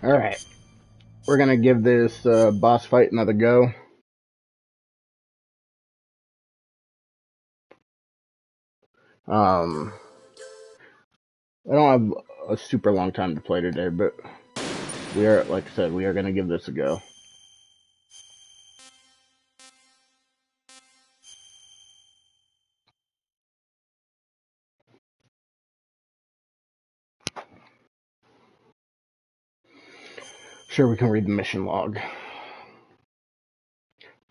Alright, we're gonna give this boss fight another go. Um, I don't have a super long time to play today, but we are, like I said, we are gonna give this a go. Sure, we can read the mission log.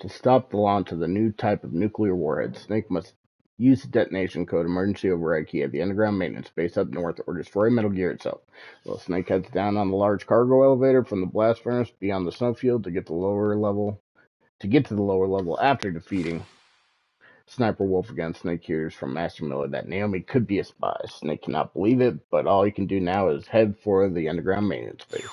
To stop the launch of the new type of nuclear warhead, Snake must use the detonation code emergency override key at the underground maintenance base up north or destroy Metal Gear itself. Well, Snake heads down on the large cargo elevator from the blast furnace beyond the snowfield to get to the lower level after defeating Sniper Wolf again. Snake hears from Master Miller that Naomi could be a spy. Snake cannot believe it, but all he can do now is head for the underground maintenance base.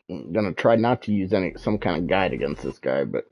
I'm gonna try not to use some kind of guide against this guy, but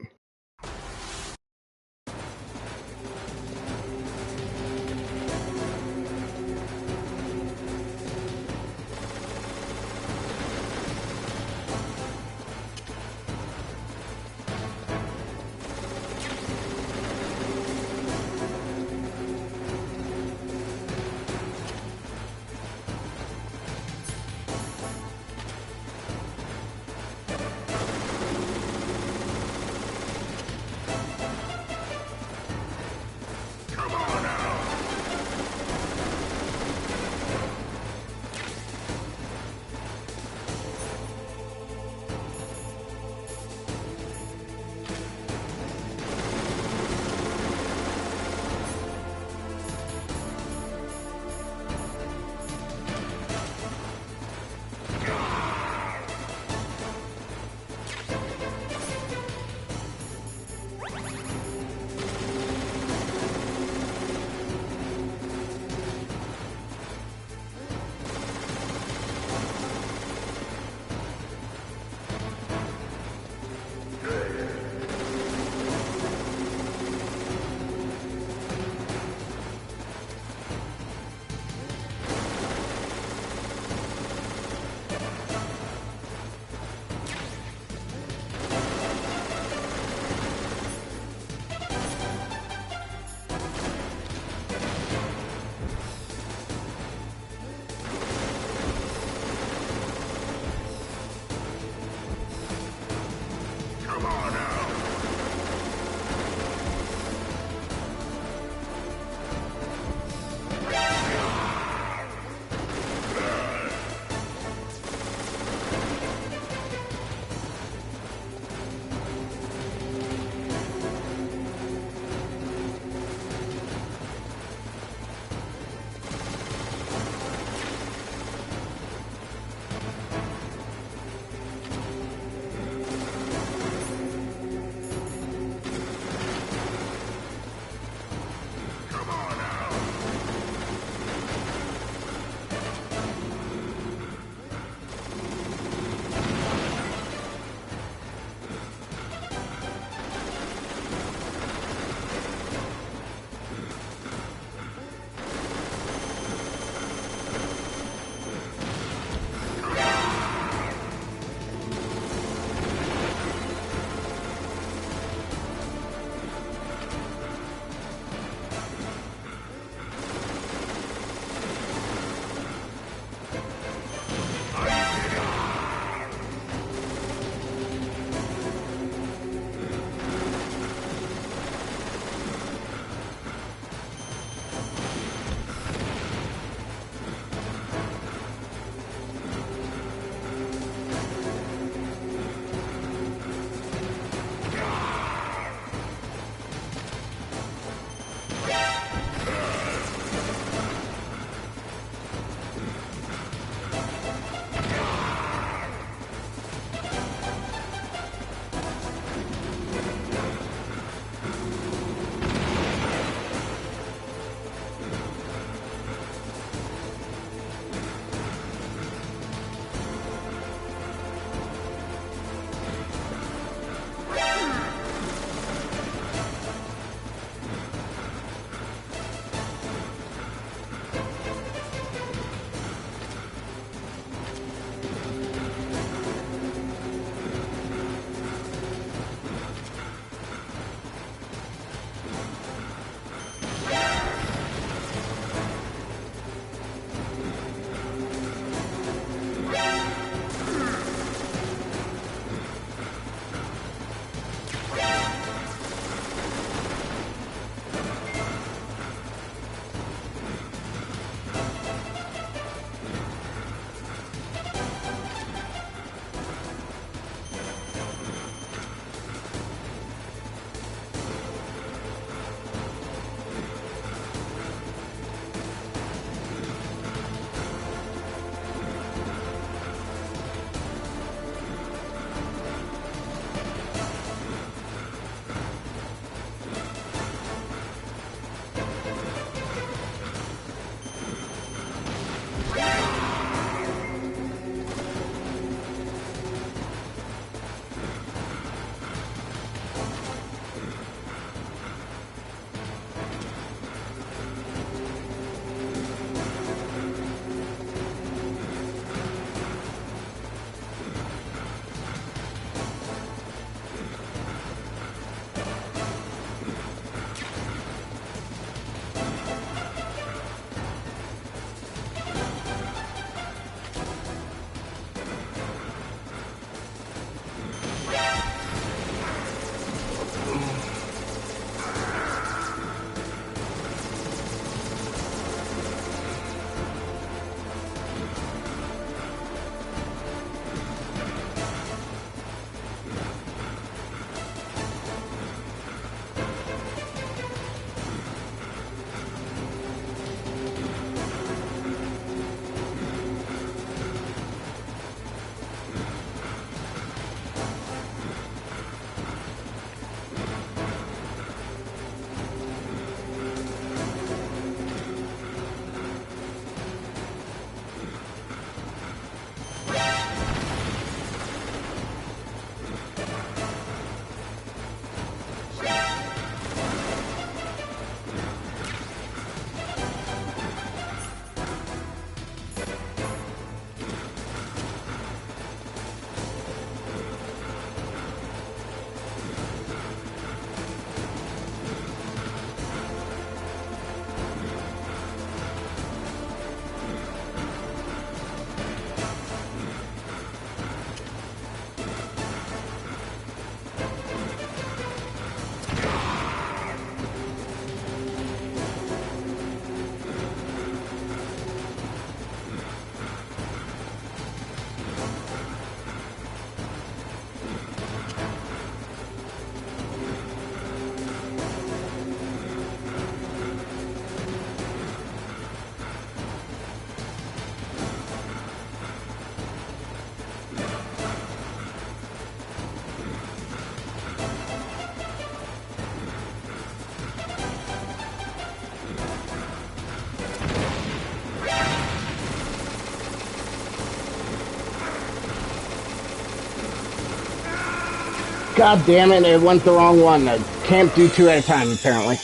God damn it, it went the wrong one. I can't do two at a time, apparently.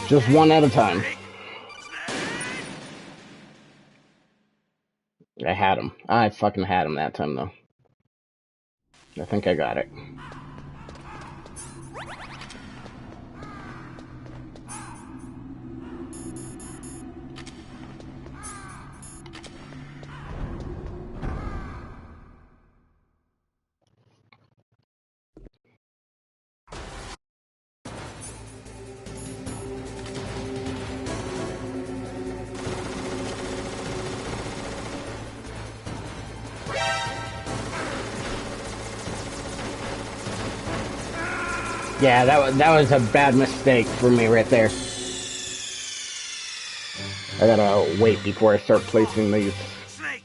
Just one at a time. I had him. I fucking had him that time, though. I think I got it. Yeah, that was a bad mistake for me right there. I gotta wait before I start placing these. Snake!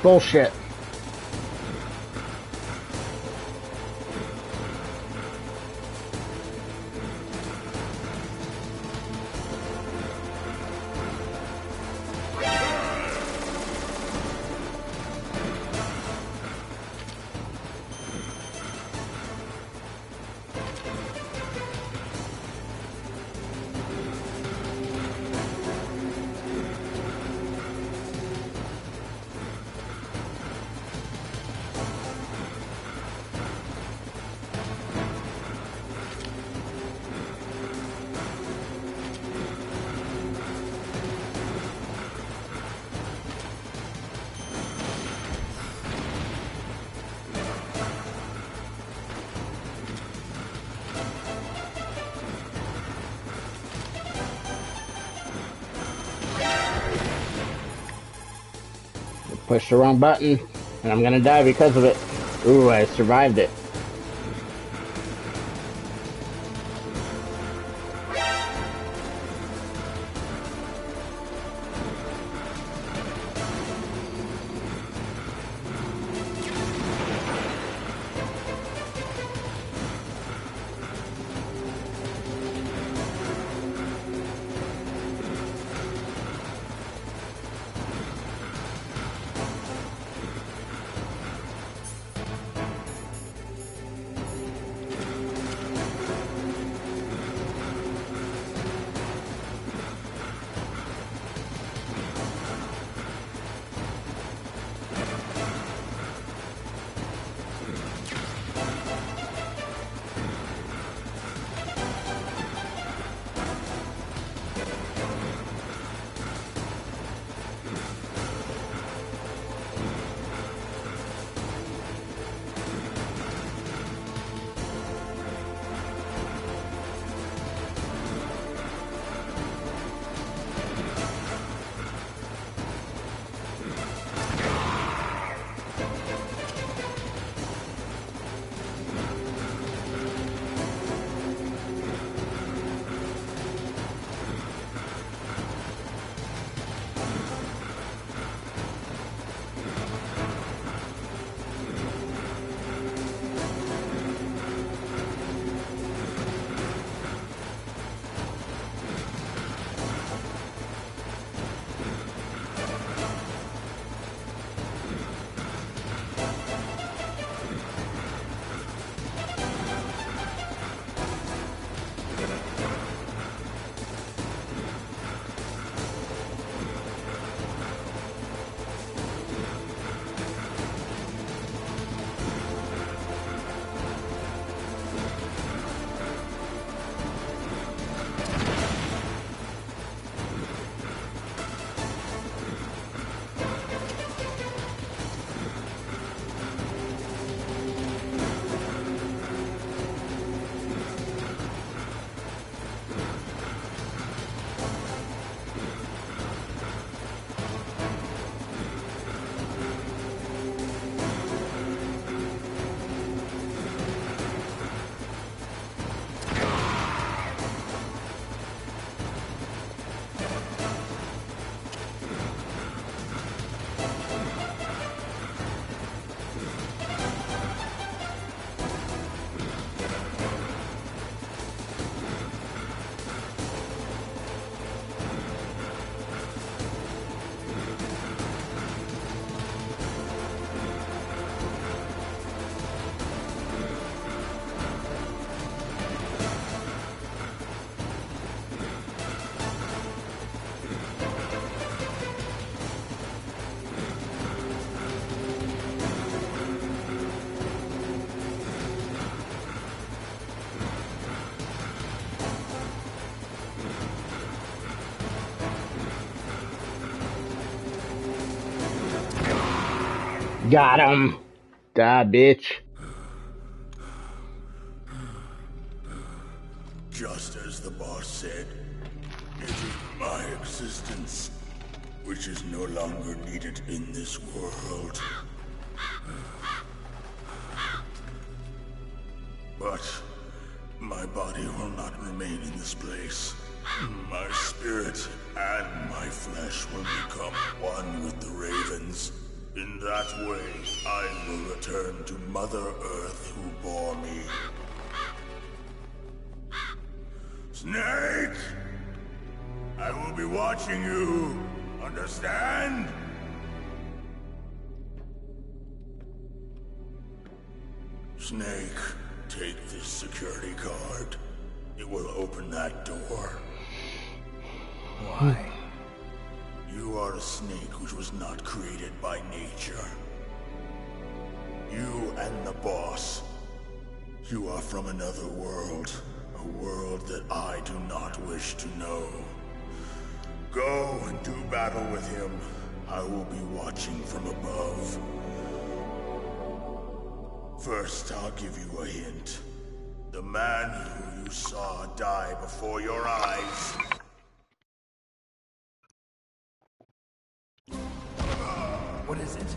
bullshit. Pushed the wrong button, and I'm gonna die because of it. Ooh, I survived it. Got him. Die, bitch. Just as the boss said, it is my existence which is no longer needed in this world. But my body will not remain in this place. My spirit and my flesh will become one with the ravens. In that way, I will return to Mother Earth who bore me. Snake! I will be watching you. Understand? Snake, take this security card. It will open that door. Why? You are a snake which was not created by nature. You and the boss. You are from another world. A world that I do not wish to know. Go and do battle with him. I will be watching from above. First, I'll give you a hint. The man who you saw die before your eyes. What is it?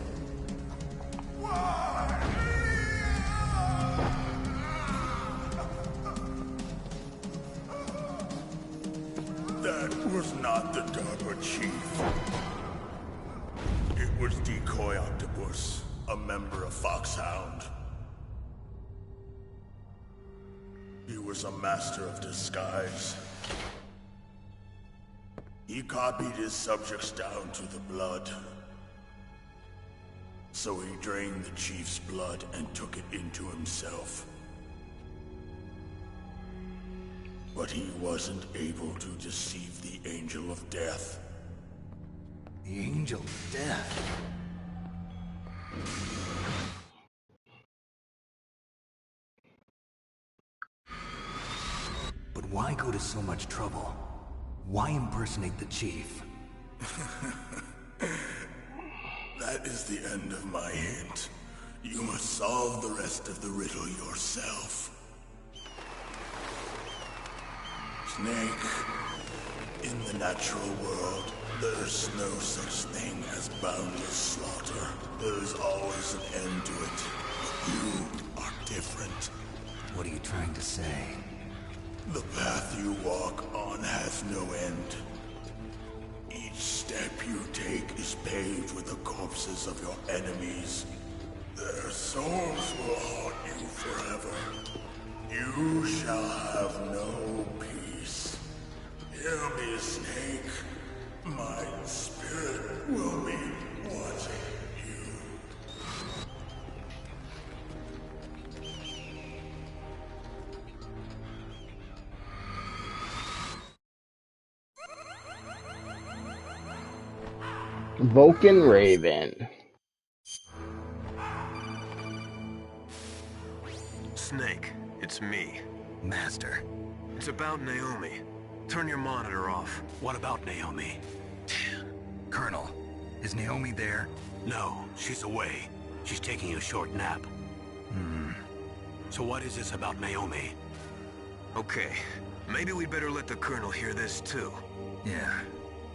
That was not the DARPA chief. It was Decoy Octopus, a member of Foxhound. He was a master of disguise. He copied his subjects down to the blood. So he drained the chief's blood and took it into himself. But he wasn't able to deceive the Angel of Death. The Angel of Death? But why go to so much trouble? Why impersonate the chief? That is the end of my hint. You must solve the rest of the riddle yourself. Snake, in the natural world, there's no such thing as boundless slaughter. There's always an end to it. But you are different. What are you trying to say? The path you walk on has no end. Each step you take is paved with the corpses of your enemies. Their souls will haunt you forever. You shall have no peace. Hear me, Snake. My spirit will be watching you. Vulcan Raven. Snake, it's me. Master. It's about Naomi. Turn your monitor off. What about Naomi? Colonel, is Naomi there? No, she's away. She's taking a short nap. So what is this about Naomi? Okay, maybe we'd better let the Colonel hear this too. Yeah.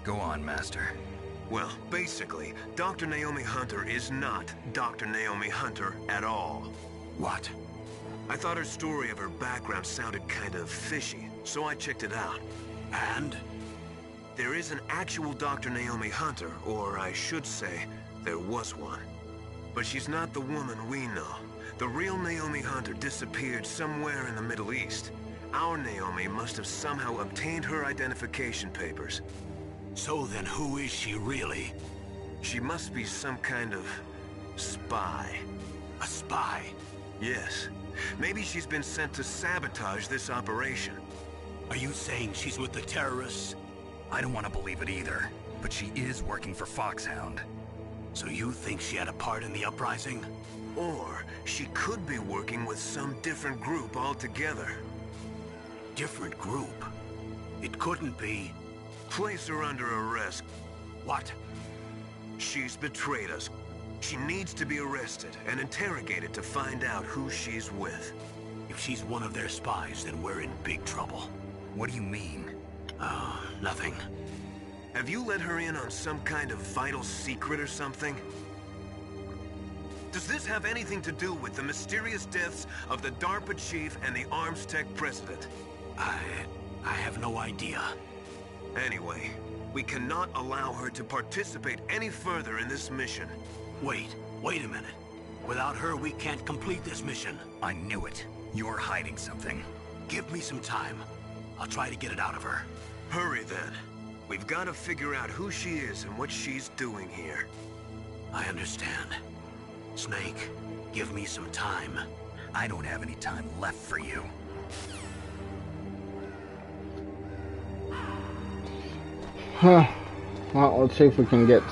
Go on, Master. Well, basically, Dr. Naomi Hunter is not Dr. Naomi Hunter at all. What? I thought her story of her background sounded kind of fishy, so I checked it out. And? There is an actual Dr. Naomi Hunter, or I should say, there was one. But she's not the woman we know. The real Naomi Hunter disappeared somewhere in the Middle East. Our Naomi must have somehow obtained her identification papers. So then who is she really? She must be some kind of spy. A spy? Yes. Maybe she's been sent to sabotage this operation. Are you saying she's with the terrorists? I don't want to believe it either, but she is working for Foxhound. So you think she had a part in the uprising? Or she could be working with some different group altogether. Different group? It couldn't be. Place her under arrest. What? She's betrayed us. She needs to be arrested and interrogated to find out who she's with. If she's one of their spies, then we're in big trouble. What do you mean? Oh, nothing. Have you let her in on some kind of vital secret or something? Does this have anything to do with the mysterious deaths of the DARPA chief and the Armstech president? I have no idea. Anyway, we cannot allow her to participate any further in this mission. Wait a minute. Without her, we can't complete this mission. I knew it. You're hiding something. Give me some time. I'll try to get it out of her. Hurry then. We've got to figure out who she is and what she's doing here. I understand. Snake, give me some time. I don't have any time left for you. Huh. Well, let's see if we can get...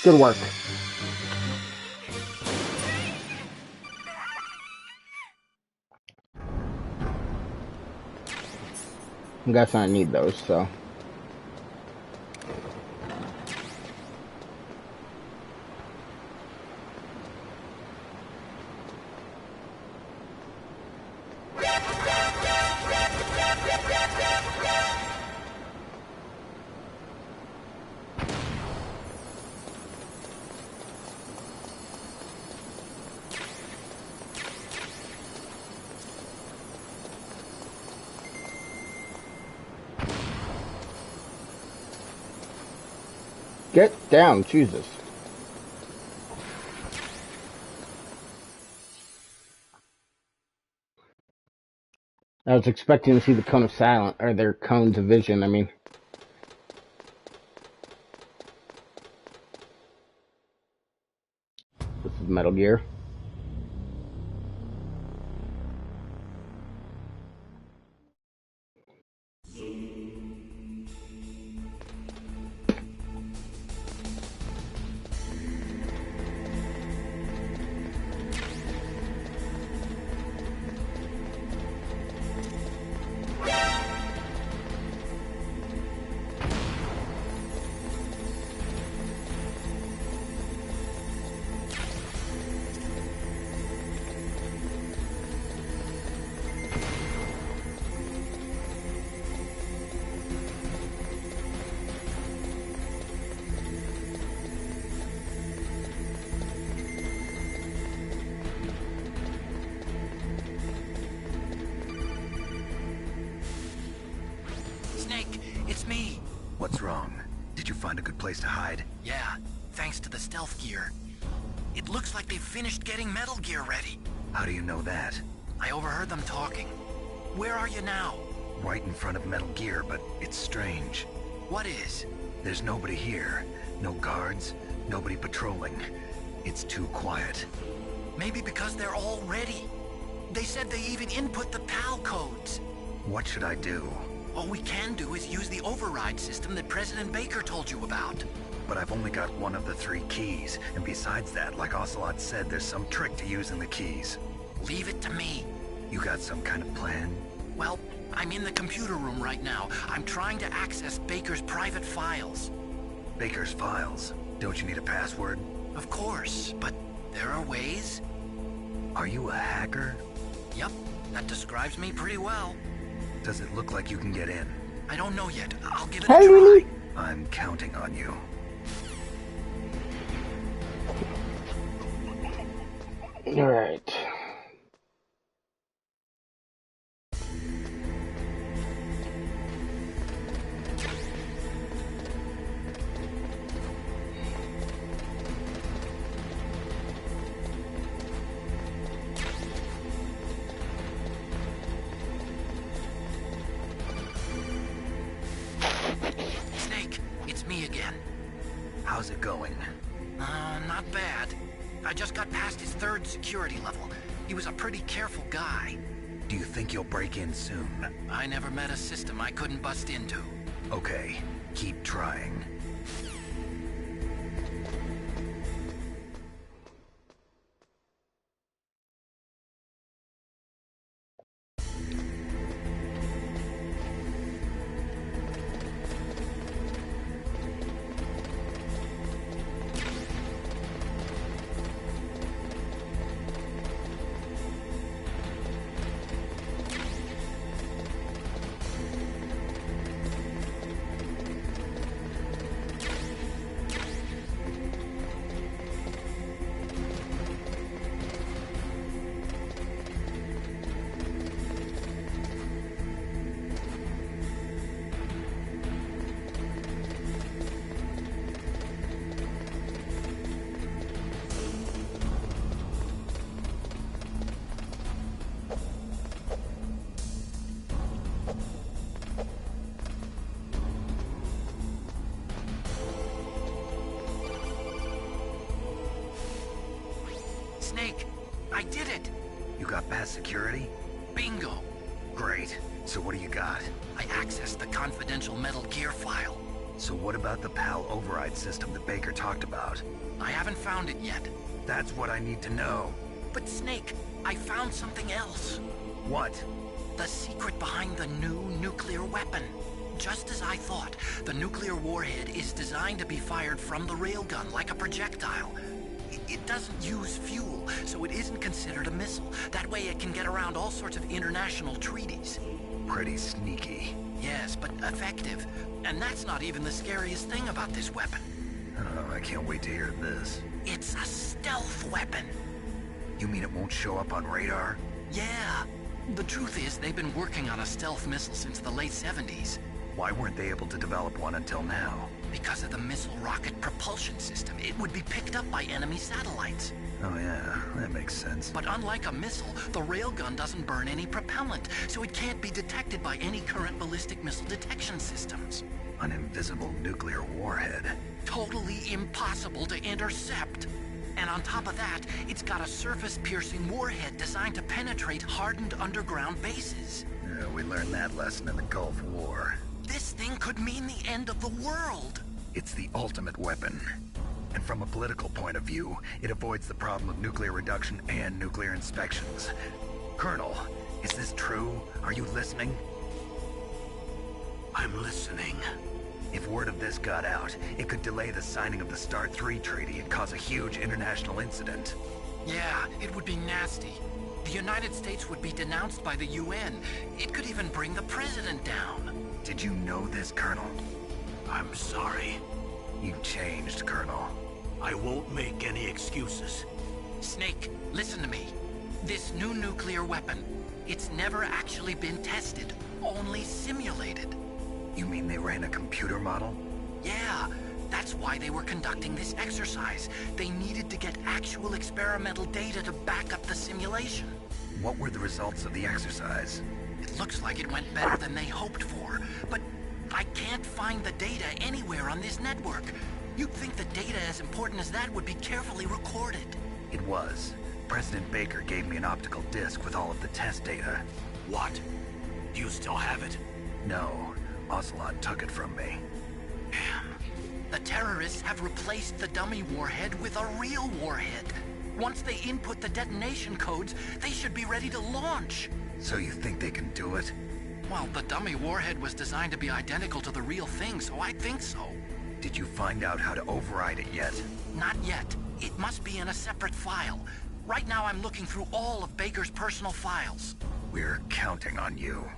Good work. I guess I need those, so... Get down, Jesus. I was expecting to see the cone of silence, or their cones of vision, I mean. This is Metal Gear. What's wrong? Did you find a good place to hide? Yeah, thanks to the stealth gear. It looks like they've finished getting Metal Gear ready. How do you know that? I overheard them talking. Where are you now? Right in front of Metal Gear, but it's strange. What is? There's nobody here. No guards, nobody patrolling. It's too quiet. Maybe because they're all ready. They said they even input the PAL codes. What should I do? All we can do is use the override system that President Baker told you about. But I've only got one of the 3 keys, and besides that, like Ocelot said, there's some trick to using the keys. Leave it to me. You got some kind of plan? Well, I'm in the computer room right now. I'm trying to access Baker's private files. Baker's files? Don't you need a password? Of course, but there are ways. Are you a hacker? Yep, that describes me pretty well. Does it look like you can get in? I don't know yet. I'll give it a try. I'm counting on you. All right. Snake, it's me again. How's it going? Not bad. I just got past his 3rd security level. He was a pretty careful guy. Do you think you'll break in soon? I never met a system I couldn't bust into. Okay, keep trying. security? Bingo! Great. So what do you got? I accessed the confidential Metal Gear file. So what about the PAL override system that Baker talked about? I haven't found it yet. That's what I need to know. But Snake, I found something else. What? The secret behind the new nuclear weapon. Just as I thought, the nuclear warhead is designed to be fired from the railgun like a projectile. It doesn't use fuel, so it isn't considered a missile. That way it can get around all sorts of international treaties. Pretty sneaky. Yes, but effective. And that's not even the scariest thing about this weapon. Oh, I can't wait to hear this. It's a stealth weapon. You mean it won't show up on radar? Yeah. The truth is, they've been working on a stealth missile since the late 70s. Why weren't they able to develop one until now? Because of the missile rocket propulsion system, it would be picked up by enemy satellites. Oh yeah, that makes sense. But unlike a missile, the railgun doesn't burn any propellant, so it can't be detected by any current ballistic missile detection systems. An invisible nuclear warhead. Totally impossible to intercept. And on top of that, it's got a surface-piercing warhead designed to penetrate hardened underground bases. Yeah, we learned that lesson in the Gulf War. This thing could mean the end of the world. It's the ultimate weapon. And from a political point of view, it avoids the problem of nuclear reduction and nuclear inspections. Colonel, is this true? Are you listening? I'm listening. If word of this got out, it could delay the signing of the START 3 treaty and cause a huge international incident. Yeah, it would be nasty. The United States would be denounced by the UN. It could even bring the president down. Did you know this, Colonel? I'm sorry. You've changed, Colonel. I won't make any excuses. Snake, listen to me. This new nuclear weapon, it's never actually been tested, only simulated. You mean they ran a computer model? Yeah, that's why they were conducting this exercise. They needed to get actual experimental data to back up the simulation. What were the results of the exercise? It looks like it went better than they hoped for, but I can't find the data anywhere on this network. You'd think the data as important as that would be carefully recorded. It was. President Baker gave me an optical disc with all of the test data. What? Do you still have it? No, Ocelot took it from me. Damn. The terrorists have replaced the dummy warhead with a real warhead. Once they input the detonation codes, they should be ready to launch. So you think they can do it? Well, the dummy warhead was designed to be identical to the real thing, so I think so. Did you find out how to override it yet? Not yet. It must be in a separate file. Right now I'm looking through all of Baker's personal files. We're counting on you.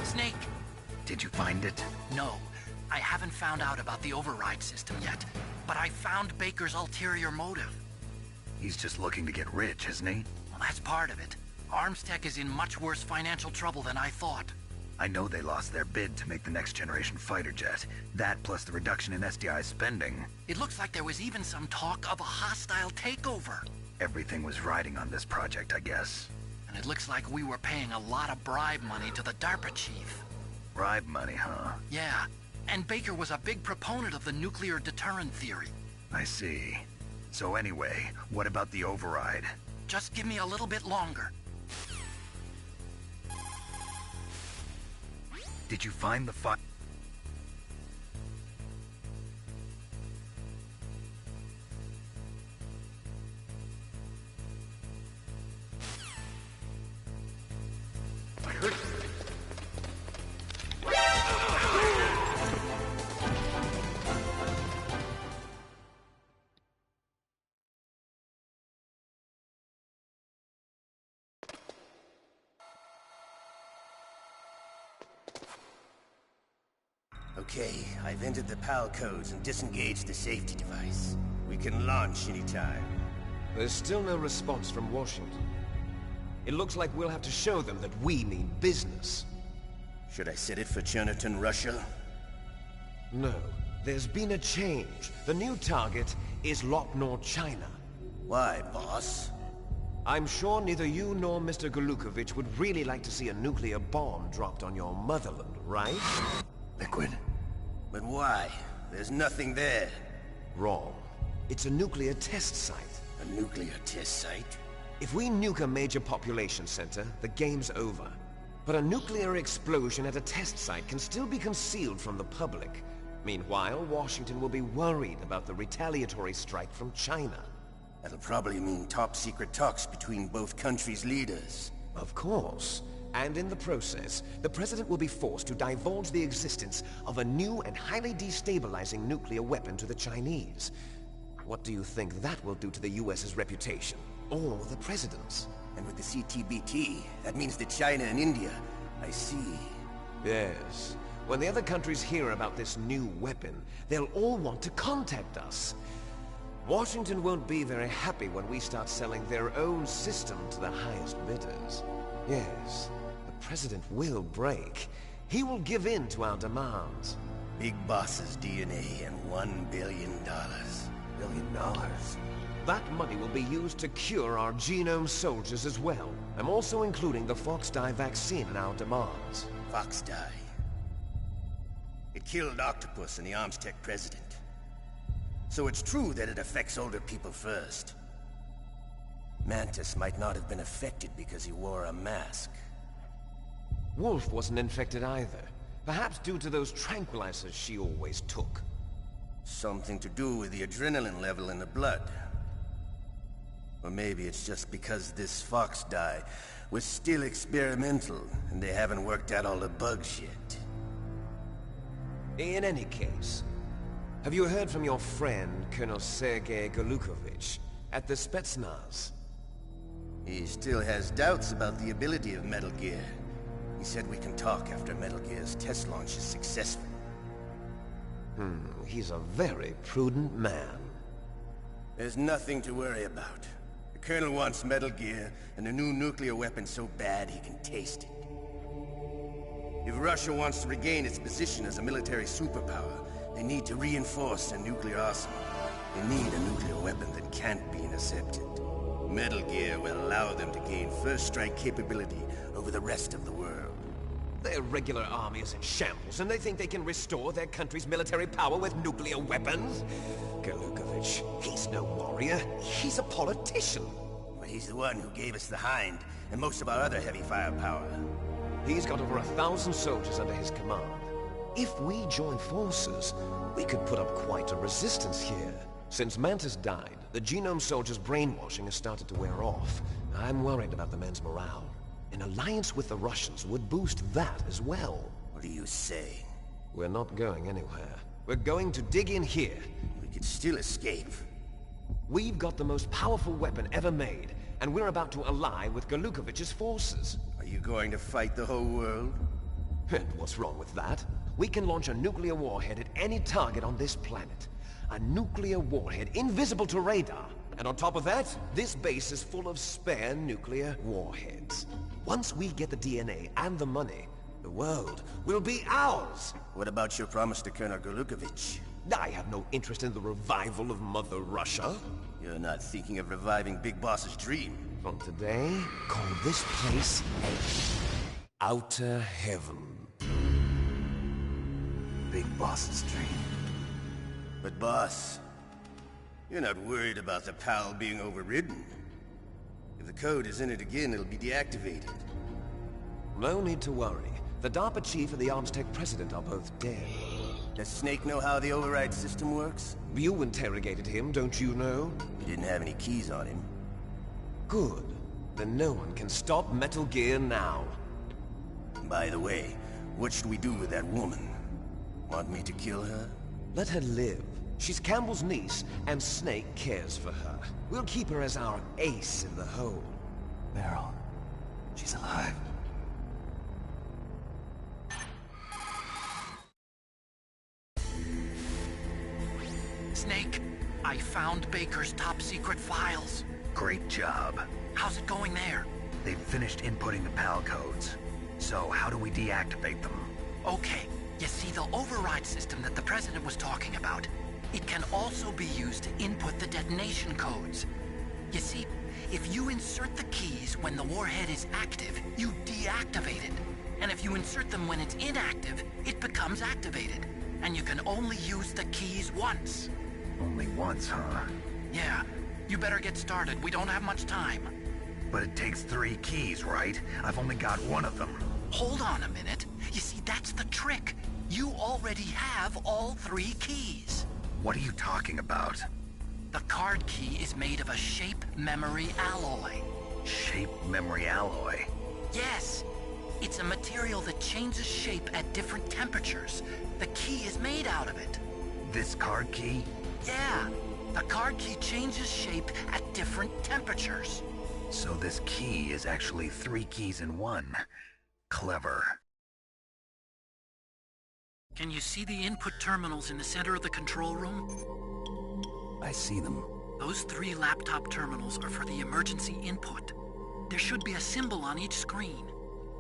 Snake! Did you find it? No, I haven't found out about the override system yet, but I found Baker's ulterior motive. He's just looking to get rich, isn't he? Well, that's part of it. Armstech is in much worse financial trouble than I thought. I know they lost their bid to make the next generation fighter jet. That plus the reduction in SDI spending. It looks like there was even some talk of a hostile takeover. Everything was riding on this project, I guess. And it looks like we were paying a lot of bribe money to the DARPA chief. Bribe money, huh? Yeah, and Baker was a big proponent of the nuclear deterrent theory. I see. So anyway, what about the override? Just give me a little bit longer. Did you find the Okay, I've entered the PAL codes and disengaged the safety device. We can launch anytime. There's still no response from Washington. It looks like we'll have to show them that we mean business. Should I set it for Cherniton, Russia? No, there's been a change. The new target is Lopnor, China. Why, boss? I'm sure neither you nor Mr. Golukovich would really like to see a nuclear bomb dropped on your motherland, right? Liquid. But why? There's nothing there. Wrong. It's a nuclear test site. A nuclear test site? If we nuke a major population center, the game's over. But a nuclear explosion at a test site can still be concealed from the public. Meanwhile, Washington will be worried about the retaliatory strike from China. That'll probably mean top-secret talks between both countries' leaders. Of course. And in the process, the President will be forced to divulge the existence of a new and highly destabilizing nuclear weapon to the Chinese. What do you think that will do to the US's reputation? Or the President's? And with the CTBT, that means that China and India... I see. Yes. When the other countries hear about this new weapon, they'll all want to contact us. Washington won't be very happy when we start selling their own system to the highest bidders. Yes, the President will break. He will give in to our demands. Big Boss's DNA and $1 billion. $1 billion? That money will be used to cure our genome soldiers as well. I'm also including the Foxdie vaccine in our demands. Foxdie. It killed Octopus and the Armstech president. So it's true that it affects older people first. Mantis might not have been affected because he wore a mask. Wolf wasn't infected either. Perhaps due to those tranquilizers she always took. Something to do with the adrenaline level in the blood. Or maybe it's just because this Foxdie was still experimental and they haven't worked out all the bugs yet. In any case, have you heard from your friend, Colonel Sergei Golukovich, at the Spetsnaz? He still has doubts about the ability of Metal Gear. He said we can talk after Metal Gear's test launch is successful. He's a very prudent man. There's nothing to worry about. The Colonel wants Metal Gear and a new nuclear weapon so bad he can taste it. If Russia wants to regain its position as a military superpower, they need to reinforce their nuclear arsenal. They need a nuclear weapon that can't be intercepted. Metal Gear will allow them to gain first strike capability over the rest of the world. Their regular army is in shambles, and they think they can restore their country's military power with nuclear weapons? Golukovich, he's no warrior. He's a politician. But he's the one who gave us the Hind and most of our other heavy firepower. He's got over 1,000 soldiers under his command. If we join forces, we could put up quite a resistance here. Since Mantis died, the genome soldiers' brainwashing has started to wear off. I'm worried about the men's morale. An alliance with the Russians would boost that as well. What are you saying? We're not going anywhere. We're going to dig in here. We could still escape. We've got the most powerful weapon ever made, and we're about to ally with Golukovich's forces. Are you going to fight the whole world? And what's wrong with that? We can launch a nuclear warhead at any target on this planet. A nuclear warhead invisible to radar. And on top of that, this base is full of spare nuclear warheads. Once we get the DNA and the money, the world will be ours! What about your promise to Colonel Golukovich? I have no interest in the revival of Mother Russia. You're not thinking of reviving Big Boss's dream. From today, call this place Outer Heaven. Big Boss's dream. But boss, you're not worried about the PAL being overridden. If the code is in it again, it'll be deactivated. No need to worry. The DARPA chief and the Armstech president are both dead. Does Snake know how the override system works? You interrogated him, don't you know? He didn't have any keys on him. Good. Then no one can stop Metal Gear now. By the way, what should we do with that woman? Want me to kill her? Let her live. She's Campbell's niece, and Snake cares for her. We'll keep her as our ace in the hole. Meryl, she's alive. Snake, I found Baker's top-secret files. Great job. How's it going there? They've finished inputting the PAL codes. So how do we deactivate them? Okay, you see the override system that the President was talking about? It can also be used to input the detonation codes. You see, if you insert the keys when the warhead is active, you deactivate it. And if you insert them when it's inactive, it becomes activated. And you can only use the keys once. Only once, huh? Yeah, you better get started. We don't have much time. But it takes 3 keys, right? I've only got 1 of them. Hold on a minute. You see, that's the trick. You already have all 3 keys. What are you talking about? The card key is made of a shape memory alloy. Shape memory alloy? Yes. It's a material that changes shape at different temperatures. The key is made out of it. This card key? Yeah. The card key changes shape at different temperatures. So this key is actually 3 keys in 1. Clever. Can you see the input terminals in the center of the control room? I see them. Those 3 laptop terminals are for the emergency input. There should be a symbol on each screen.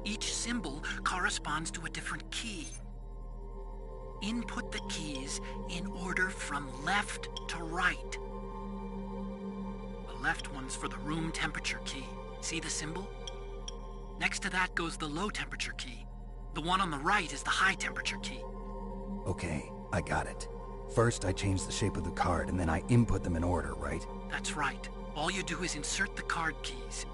Each symbol corresponds to a different key. Input the keys in order from left to right. The left one's for the room temperature key. See the symbol? Next to that goes the low temperature key. The one on the right is the high temperature key. Okay, I got it. First, I change the shape of the card, and then I input them in order, right? That's right. All you do is insert the card keys.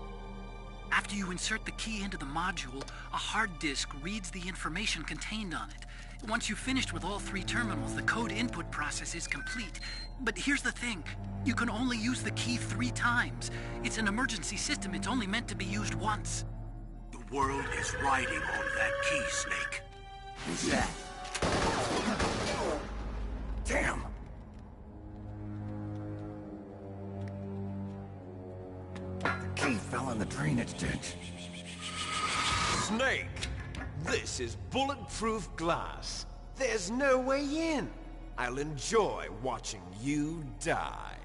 After you insert the key into the module, a hard disk reads the information contained on it. Once you've finished with all 3 terminals, the code input process is complete. But here's the thing. You can only use the key 3 times. It's an emergency system. It's only meant to be used once. The world is riding on that key, Snake. Who's that? Damn! The key fell in the drainage ditch. Snake! This is bulletproof glass. There's no way in. I'll enjoy watching you die.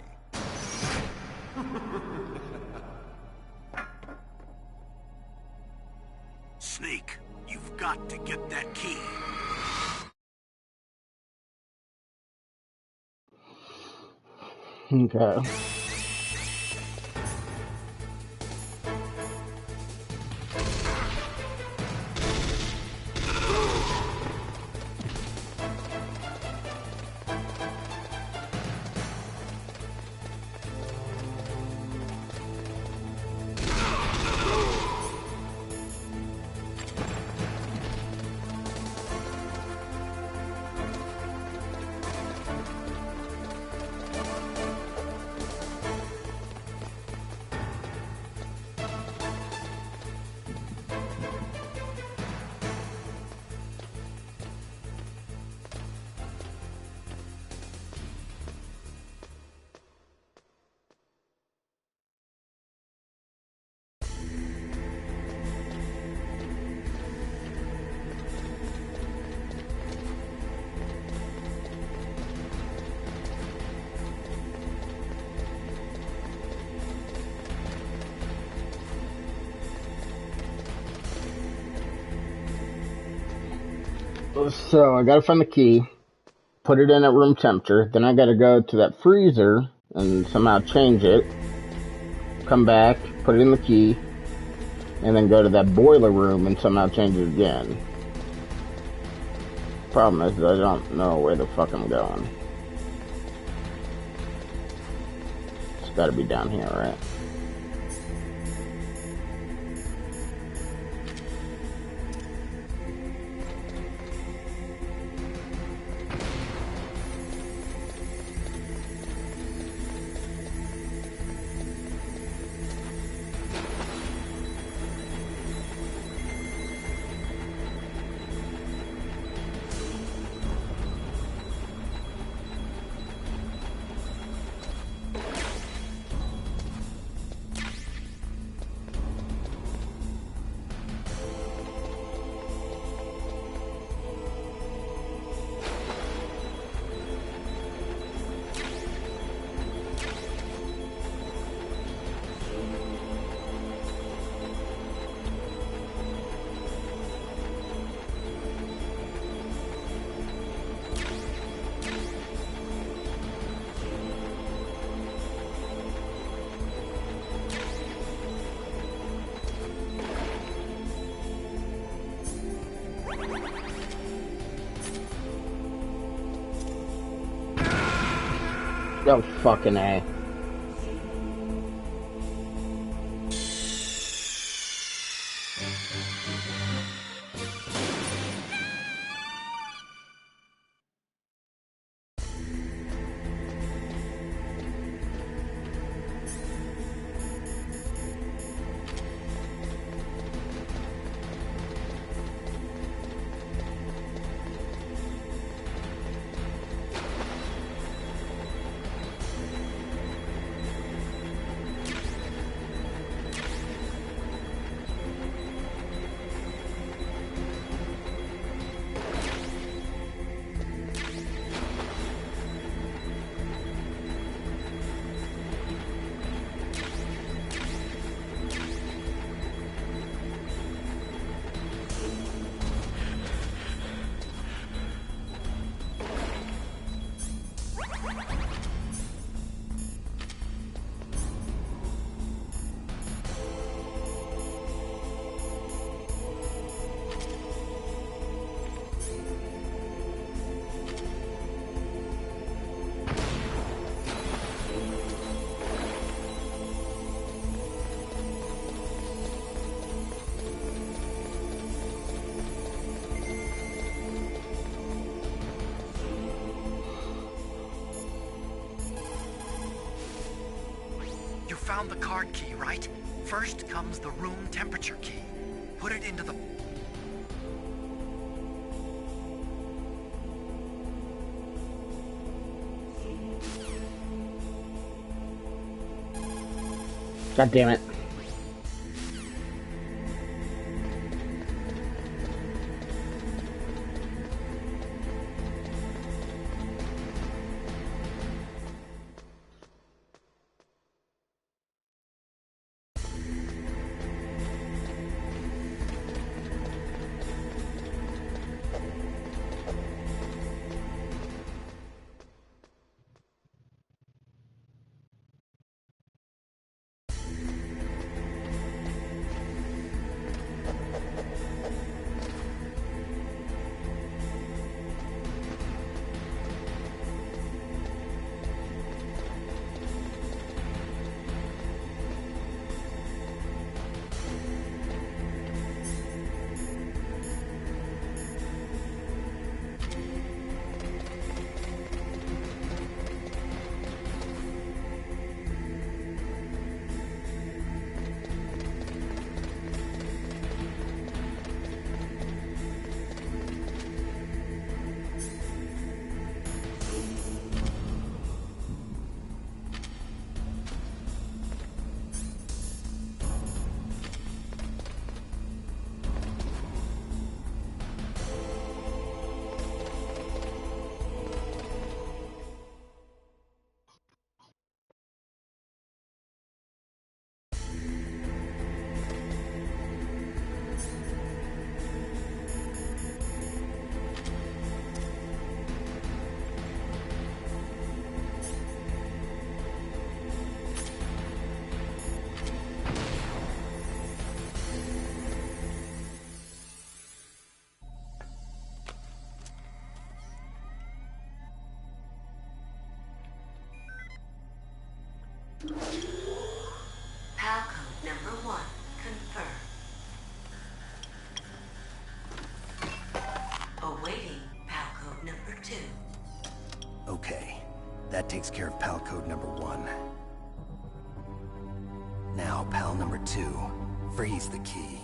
Snake, you've got to get that key. Okay. So I gotta find the key, put it in at room temperature, then I gotta go to that freezer and somehow change it, come back, put it in the key, and then go to that boiler room and somehow change it again. Problem is I don't know where the fuck I'm going. It's gotta be down here, right? Oh, fucking A. You found the card key, right? First comes the room temperature key. Put it into the... God damn it. PAL code number 1, confirmed. Awaiting PAL code number 2. Okay, that takes care of PAL code number 1. Now, PAL number 2, freeze the key.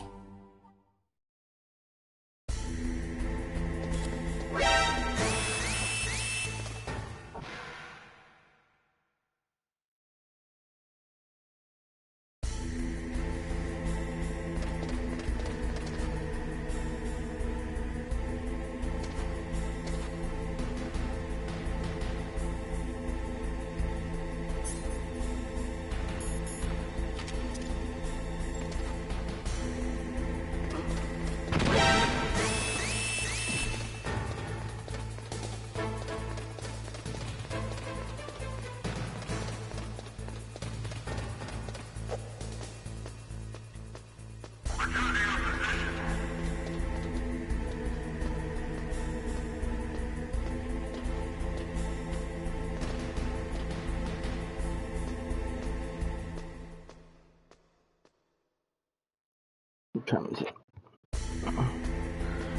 What time is it?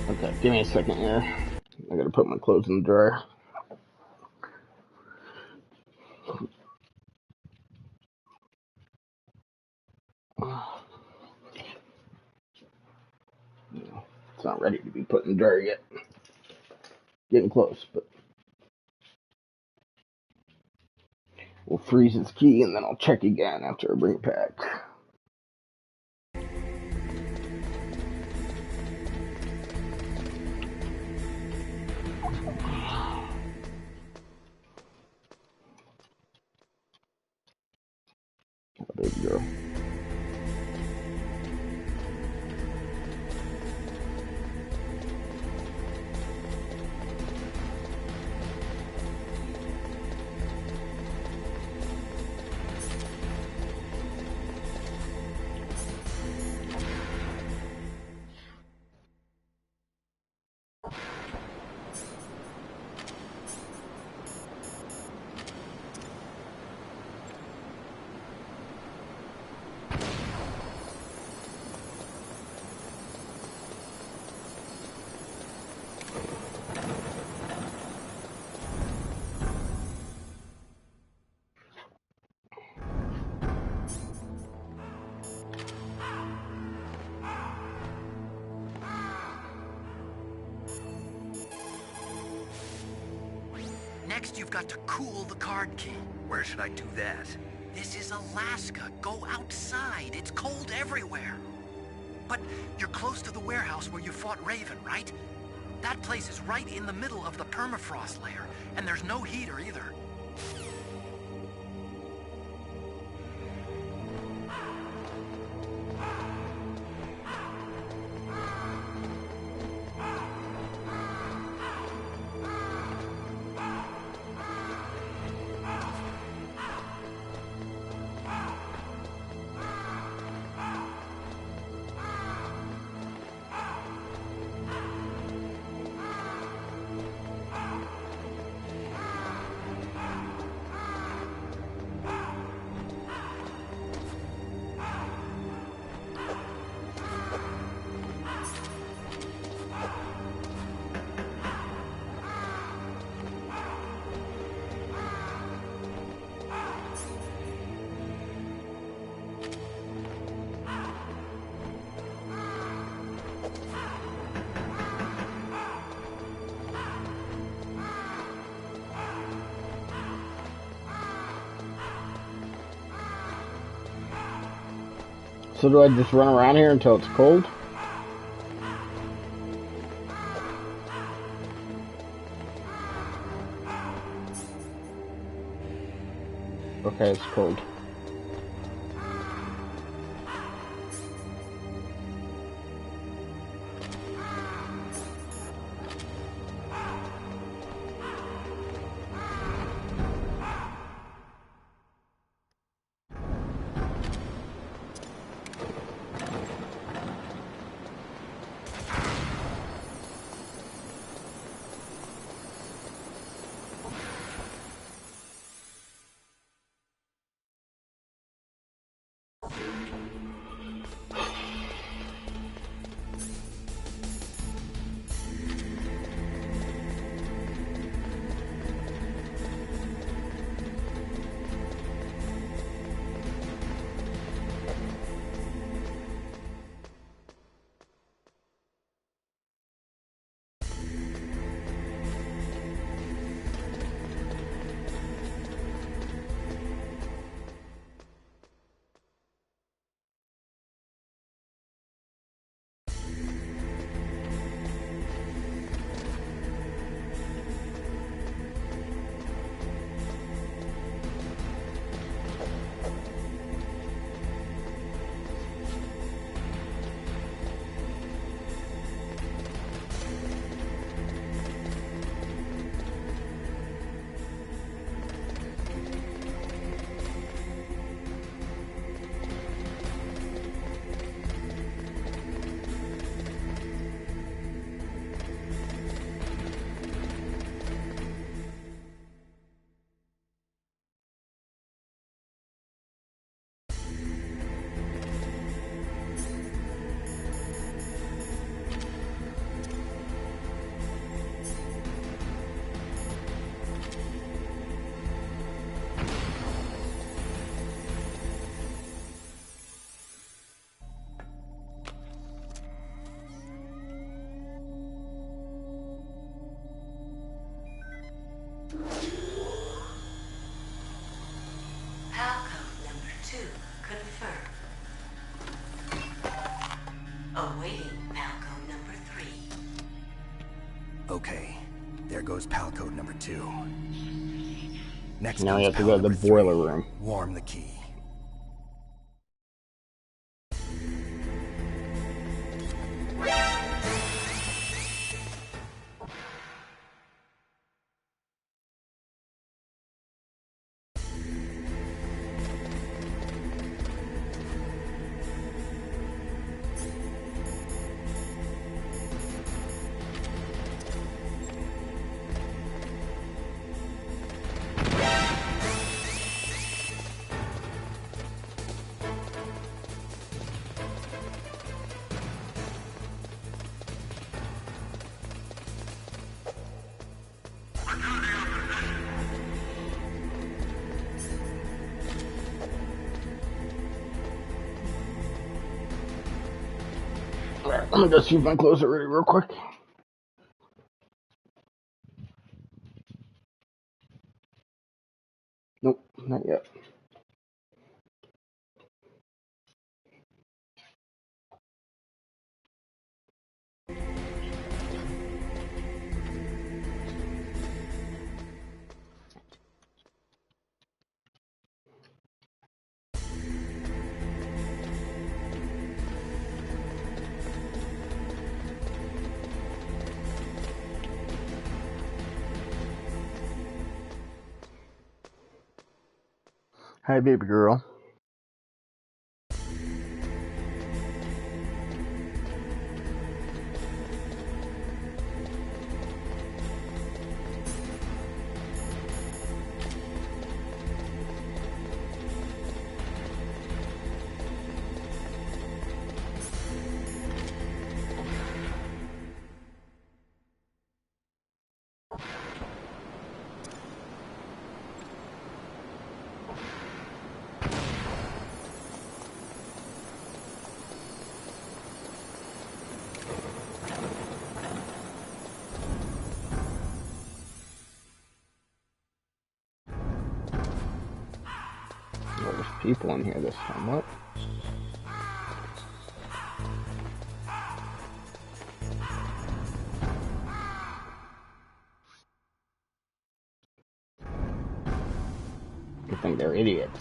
Okay, give me a second here. I gotta put my clothes in the dryer. It's not ready to be put in the dryer yet. Getting close, but we'll freeze its key and then I'll check again after I bring it back. There we go. Next, you've got to cool the card key. Where should I do that? This is Alaska. Go outside. It's cold everywhere. But you're close to the warehouse where you fought Raven, right? That place is right in the middle of the permafrost layer, and there's no heater either. So do I just run around here until it's cold? Okay, it's cold. Okay, there goes PAL code number 2. Next Now we comes have to PAL go to the number 3. boiler room. Warm the key. Alright, I'm gonna go see if my clothes are ready real quick. Nope, not yet. Hi, baby girl. Oh, there's people in here this time. What? You think they're idiots.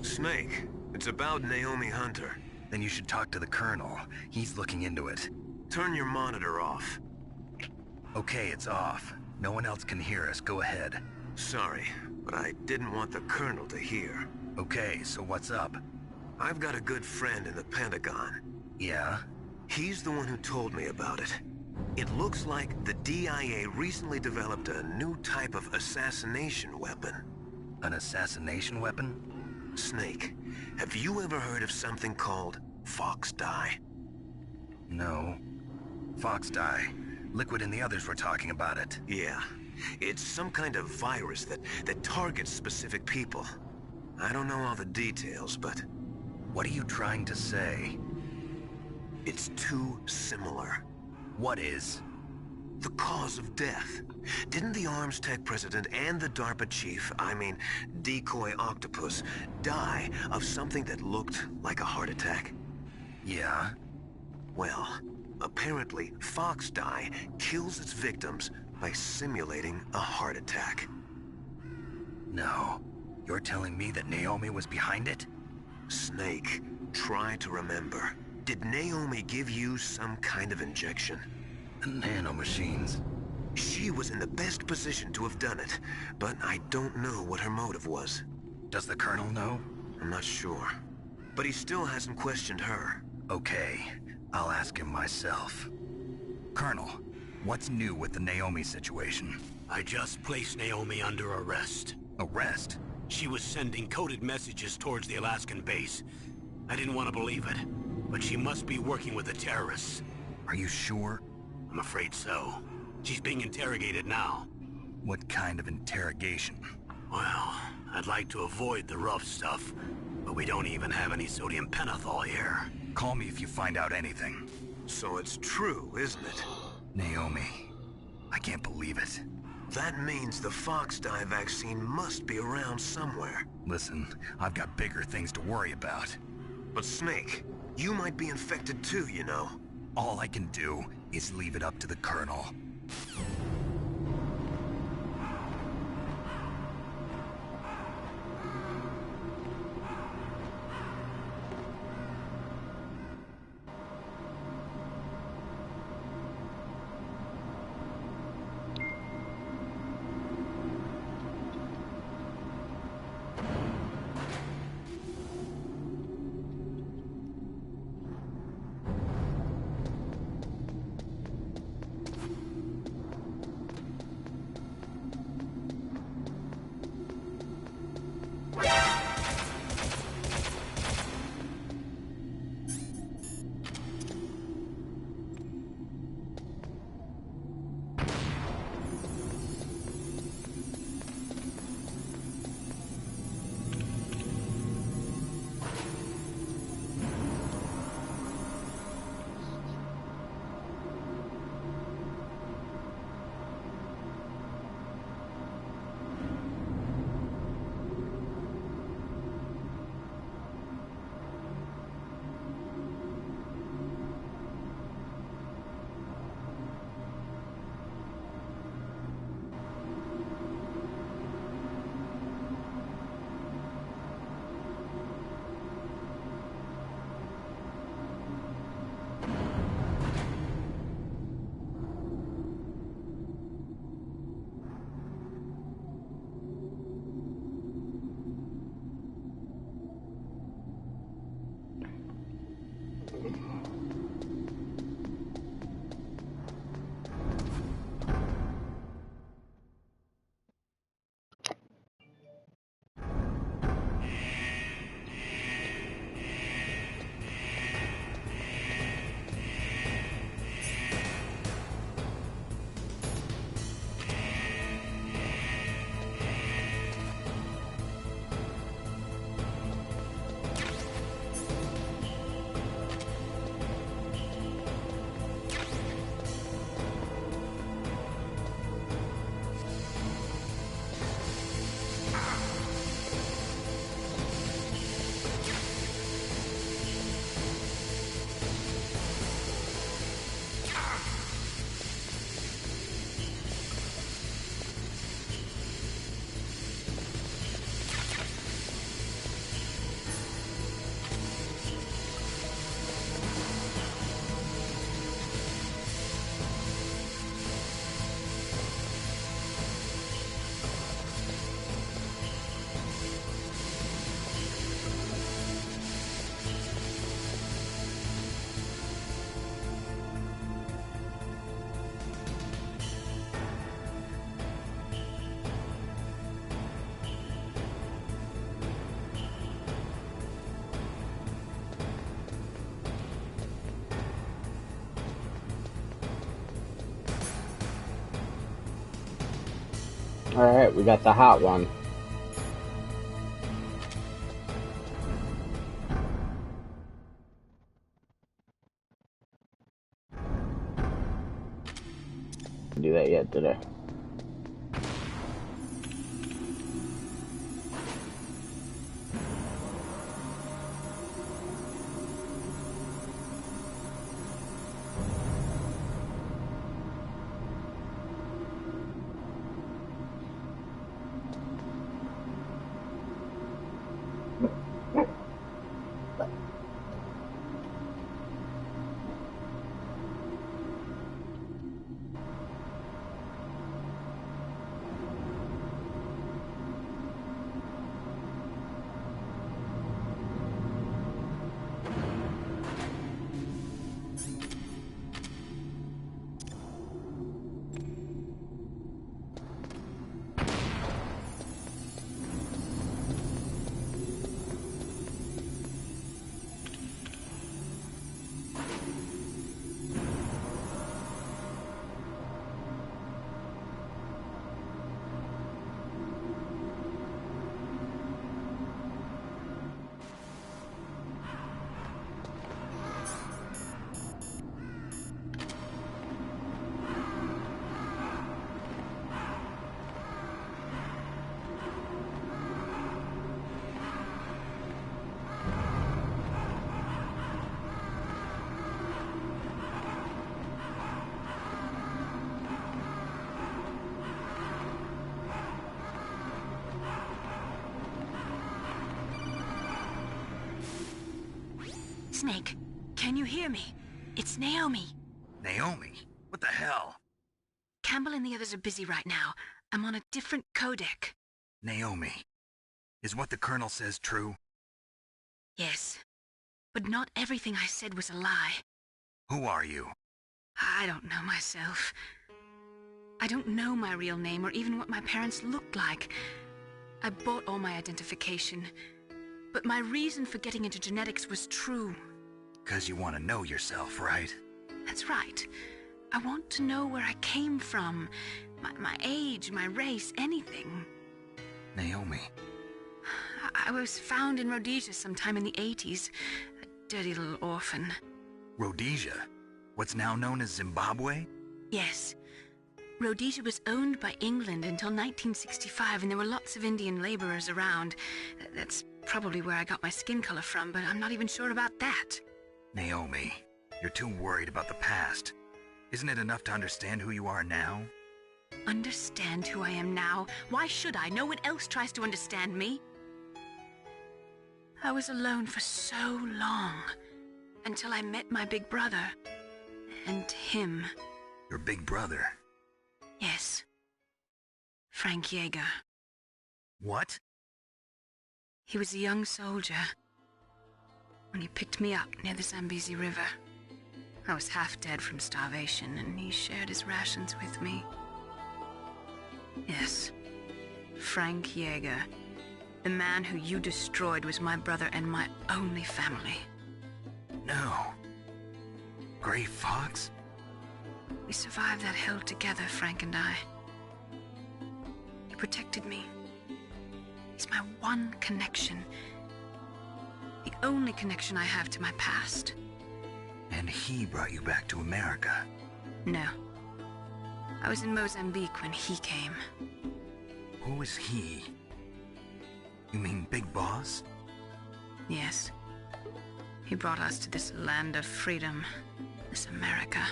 Snake, it's about Naomi Hunter. Then you should talk to the Colonel. He's looking into it. Turn your monitor off. Okay, it's off. No one else can hear us. Go ahead. Sorry, but I didn't want the Colonel to hear. Okay, so what's up? I've got a good friend in the Pentagon. Yeah? He's the one who told me about it. It looks like the DIA recently developed a new type of assassination weapon. An assassination weapon? Snake, have you ever heard of something called Fox Dye? No. Fox Dye. Liquid and the others were talking about it. Yeah. It's some kind of virus that targets specific people. I don't know all the details, but... What are you trying to say? It's too similar. What is? The cause of death. Didn't the Arms Tech president and the DARPA chief, Decoy Octopus, die of something that looked like a heart attack? Yeah? Well, apparently Fox Dye kills its victims by simulating a heart attack. No. You're telling me that Naomi was behind it? Snake, try to remember. Did Naomi give you some kind of injection? Nanomachines. She was in the best position to have done it, but I don't know what her motive was. Does the Colonel know? I'm not sure. but he still hasn't questioned her. Okay, I'll ask him myself. Colonel, what's new with the Naomi situation? I just placed Naomi under arrest. Arrest? She was sending coded messages towards the Alaskan base. I didn't want to believe it, but she must be working with the terrorists. Are you sure? I'm afraid so. She's being interrogated now. What kind of interrogation? Well, I'd like to avoid the rough stuff, but we don't even have any sodium pentothal here. Call me if you find out anything. So it's true, isn't it? Naomi, I can't believe it. That means the Fox dye vaccine must be around somewhere. Listen, I've got bigger things to worry about. But Snake, you might be infected too, you know. All I can do is leave it up to the Colonel. Alright, we got the hot one. Didn't do that yet, did I? Snake, can you hear me? It's Naomi. Naomi? What the hell? Campbell and the others are busy right now. I'm on a different codec. Naomi, is what the Colonel says true? Yes, but not everything I said was a lie. Who are you? I don't know myself. I don't know my real name or even what my parents looked like. I bought all my identification, but my reason for getting into genetics was true. 'Cause you want to know yourself, right? That's right. I want to know where I came from, my age, my race, anything. Naomi. I was found in Rhodesia sometime in the 80s, a dirty little orphan. Rhodesia? What's now known as Zimbabwe? Yes. Rhodesia was owned by England until 1965, and there were lots of Indian laborers around. That's probably where I got my skin color from, but I'm not even sure about that. Naomi, you're too worried about the past. Isn't it enough to understand who you are now? Understand who I am now? Why should I? No one else tries to understand me. I was alone for so long, until I met my big brother. And him. Your big brother? Yes. Frank Yeager. What? He was a young soldier when he picked me up near the Zambezi River. I was half dead from starvation, and he shared his rations with me. Yes, Frank Yeager. The man who you destroyed was my brother and my only family. No. Gray Fox? We survived that hell together, Frank and I. He protected me. He's my one connection. The only connection I have to my past. And he brought you back to America? No. I was in Mozambique when he came. Who is he? You mean Big Boss? Yes. He brought us to this land of freedom, this America.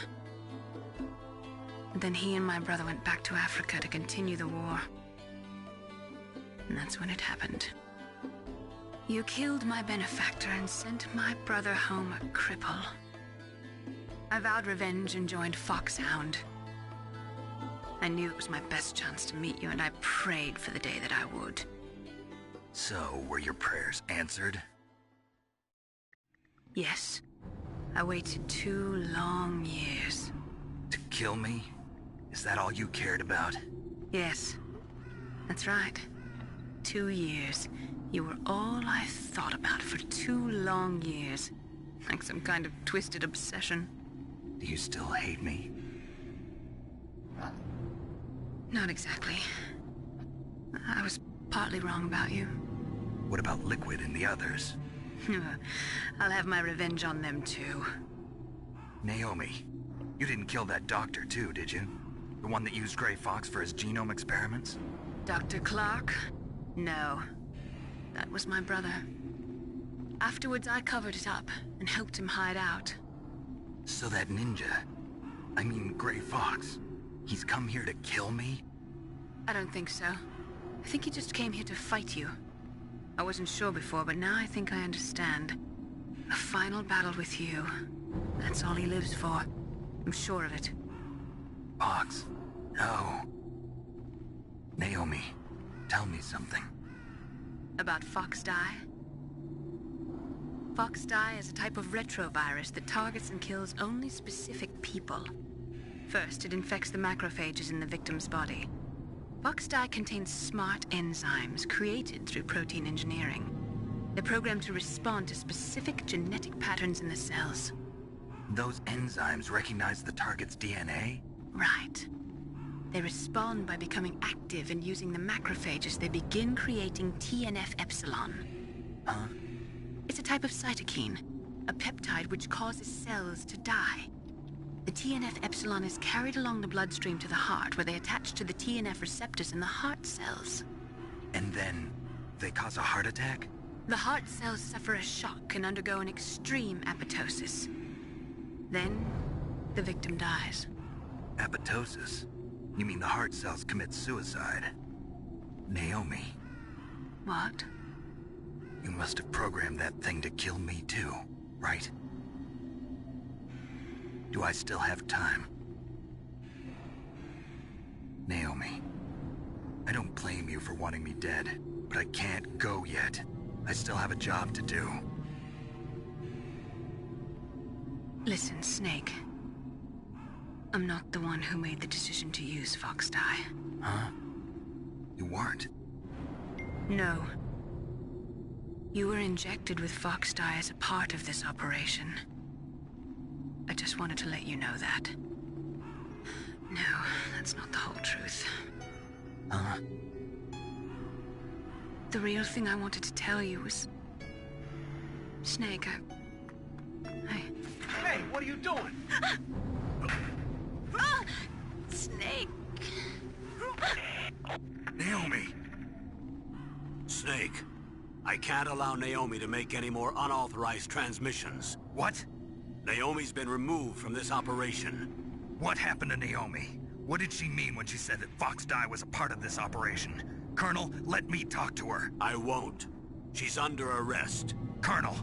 And then he and my brother went back to Africa to continue the war. And that's when it happened. You killed my benefactor and sent my brother home a cripple. I vowed revenge and joined Foxhound. I knew it was my best chance to meet you, and I prayed for the day that I would. So, were your prayers answered? Yes. I waited 2 long years. To kill me? Is that all you cared about? Yes. That's right. 2 years. You were all I thought about for 2 long years. Like some kind of twisted obsession. Do you still hate me? Not exactly. I was partly wrong about you. What about Liquid and the others? I'll have my revenge on them too. Naomi, you didn't kill that doctor too, did you? The one that used Gray Fox for his genome experiments? Dr. Clark? No. That was my brother. Afterwards, I covered it up and helped him hide out. So that ninja, I mean Gray Fox, he's come here to kill me? I don't think so. I think he just came here to fight you. I wasn't sure before, but now I think I understand. A final battle with you. That's all he lives for. I'm sure of it. Fox? No. Naomi, tell me something. About Fox Die? Fox Die is a type of retrovirus that targets and kills only specific people. First, it infects the macrophages in the victim's body. Fox Die contains smart enzymes created through protein engineering. They're programmed to respond to specific genetic patterns in the cells. Those enzymes recognize the target's DNA? Right. They respond by becoming active and using the macrophages. They begin creating TNF-epsilon. Huh? It's a type of cytokine, a peptide which causes cells to die. The TNF-epsilon is carried along the bloodstream to the heart, where they attach to the TNF receptors in the heart cells. And then they cause a heart attack? The heart cells suffer a shock and undergo an extreme apoptosis. Then, the victim dies. Apoptosis? You mean the heart cells commit suicide? Naomi. What? You must have programmed that thing to kill me too, right? Do I still have time? Naomi, I don't blame you for wanting me dead, but I can't go yet. I still have a job to do. Listen, Snake. I'm not the one who made the decision to use Fox Dye. Huh? You weren't? No. You were injected with Fox Dye as a part of this operation. I just wanted to let you know that. No, that's not the whole truth. Huh? The real thing I wanted to tell you was... Snake, Hey, what are you doing? Snake! Naomi! Snake, I can't allow Naomi to make any more unauthorized transmissions. What? Naomi's been removed from this operation. What happened to Naomi? What did she mean when she said that Fox Dye was a part of this operation? Colonel, let me talk to her. I won't. She's under arrest. Colonel,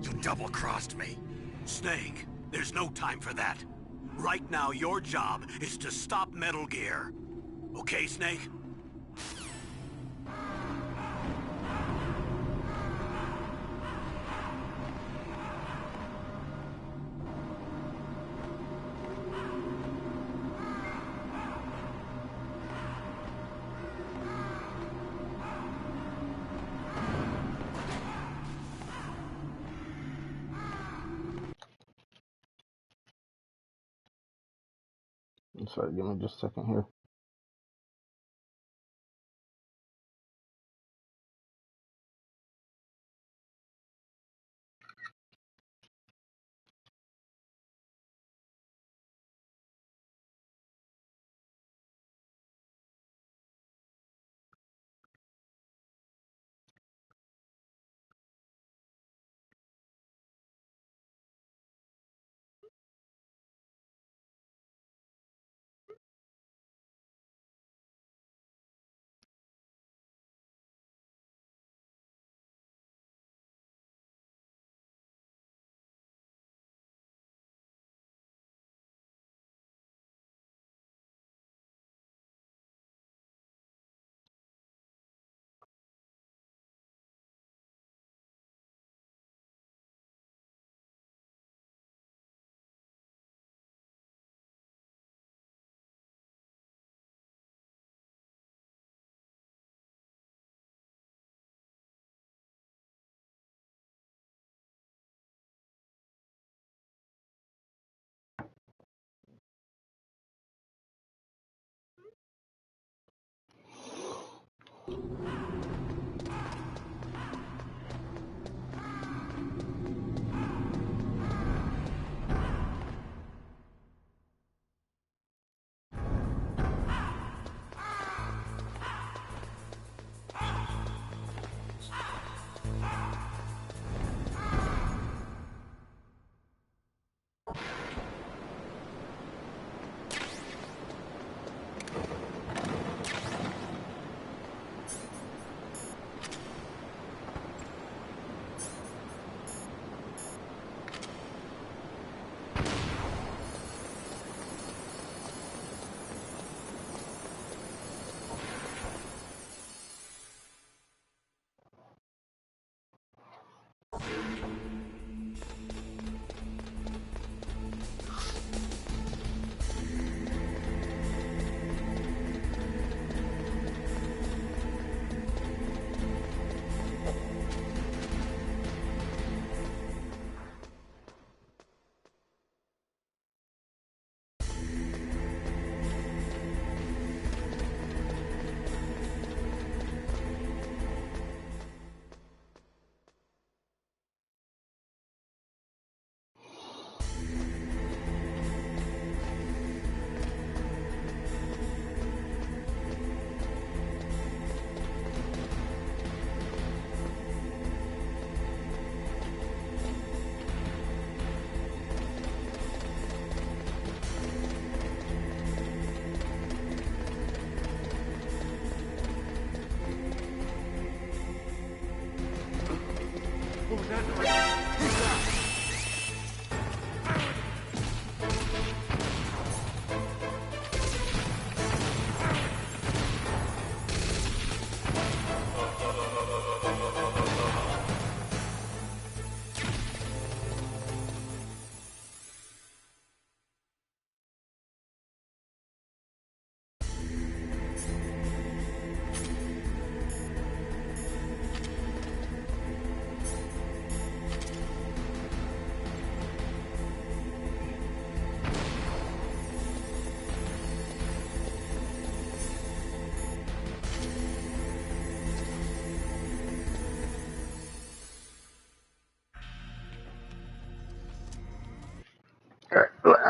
you double-crossed me. Snake, there's no time for that. Right now, your job is to stop Metal Gear. Okay, Snake? I'm sorry, give me just a second here. What was that noise? Who's that?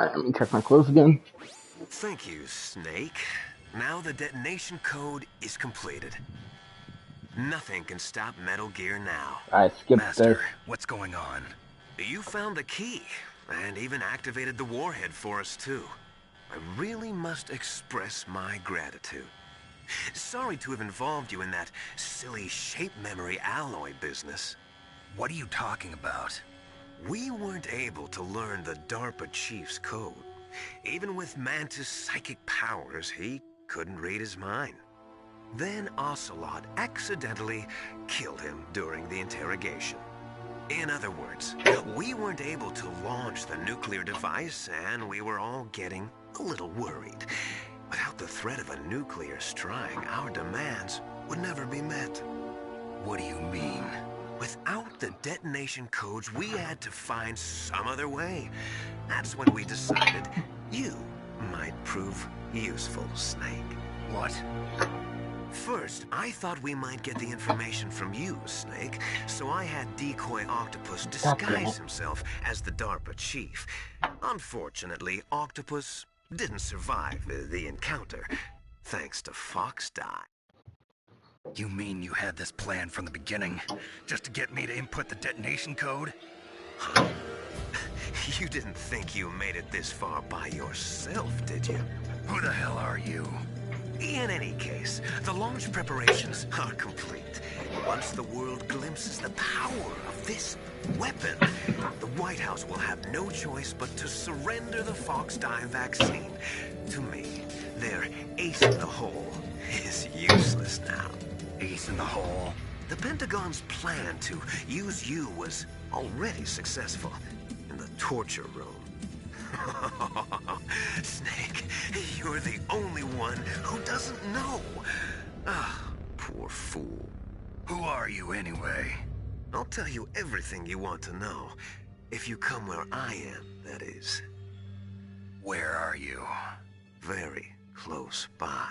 Alright, let me check my clothes again. Thank you, Snake. Now the detonation code is completed. Nothing can stop Metal Gear now. I skipped Master, this. what's going on? You found the key, and even activated the warhead for us, too. I really must express my gratitude. Sorry to have involved you in that silly shape memory alloy business. What are you talking about? We weren't able to learn the DARPA chief's code. Even with Mantis' psychic powers, he couldn't read his mind. Then Ocelot accidentally killed him during the interrogation. In other words, we weren't able to launch the nuclear device, and we were all getting a little worried. Without the threat of a nuclear strike, our demands would never be met. What do you mean? Without the detonation codes, we had to find some other way. That's when we decided you might prove useful, Snake. What? First, I thought we might get the information from you, Snake, so I had Decoy Octopus disguise himself as the DARPA chief. Unfortunately, Octopus didn't survive the encounter, thanks to Fox Die. You mean you had this plan from the beginning, just to get me to input the detonation code? Huh? You didn't think you made it this far by yourself, did you? Who the hell are you? In any case, the launch preparations are complete. Once the world glimpses the power of this weapon, the White House will have no choice but to surrender the Fox Die vaccine to me. Their ace in the hole is useless now. Ace in the hole? The Pentagon's plan to use you was already successful in the torture room. Snake, you're the only one who doesn't know. Ah, poor fool. Who are you anyway? I'll tell you everything you want to know. If you come where I am, that is. Where are you? Very close by.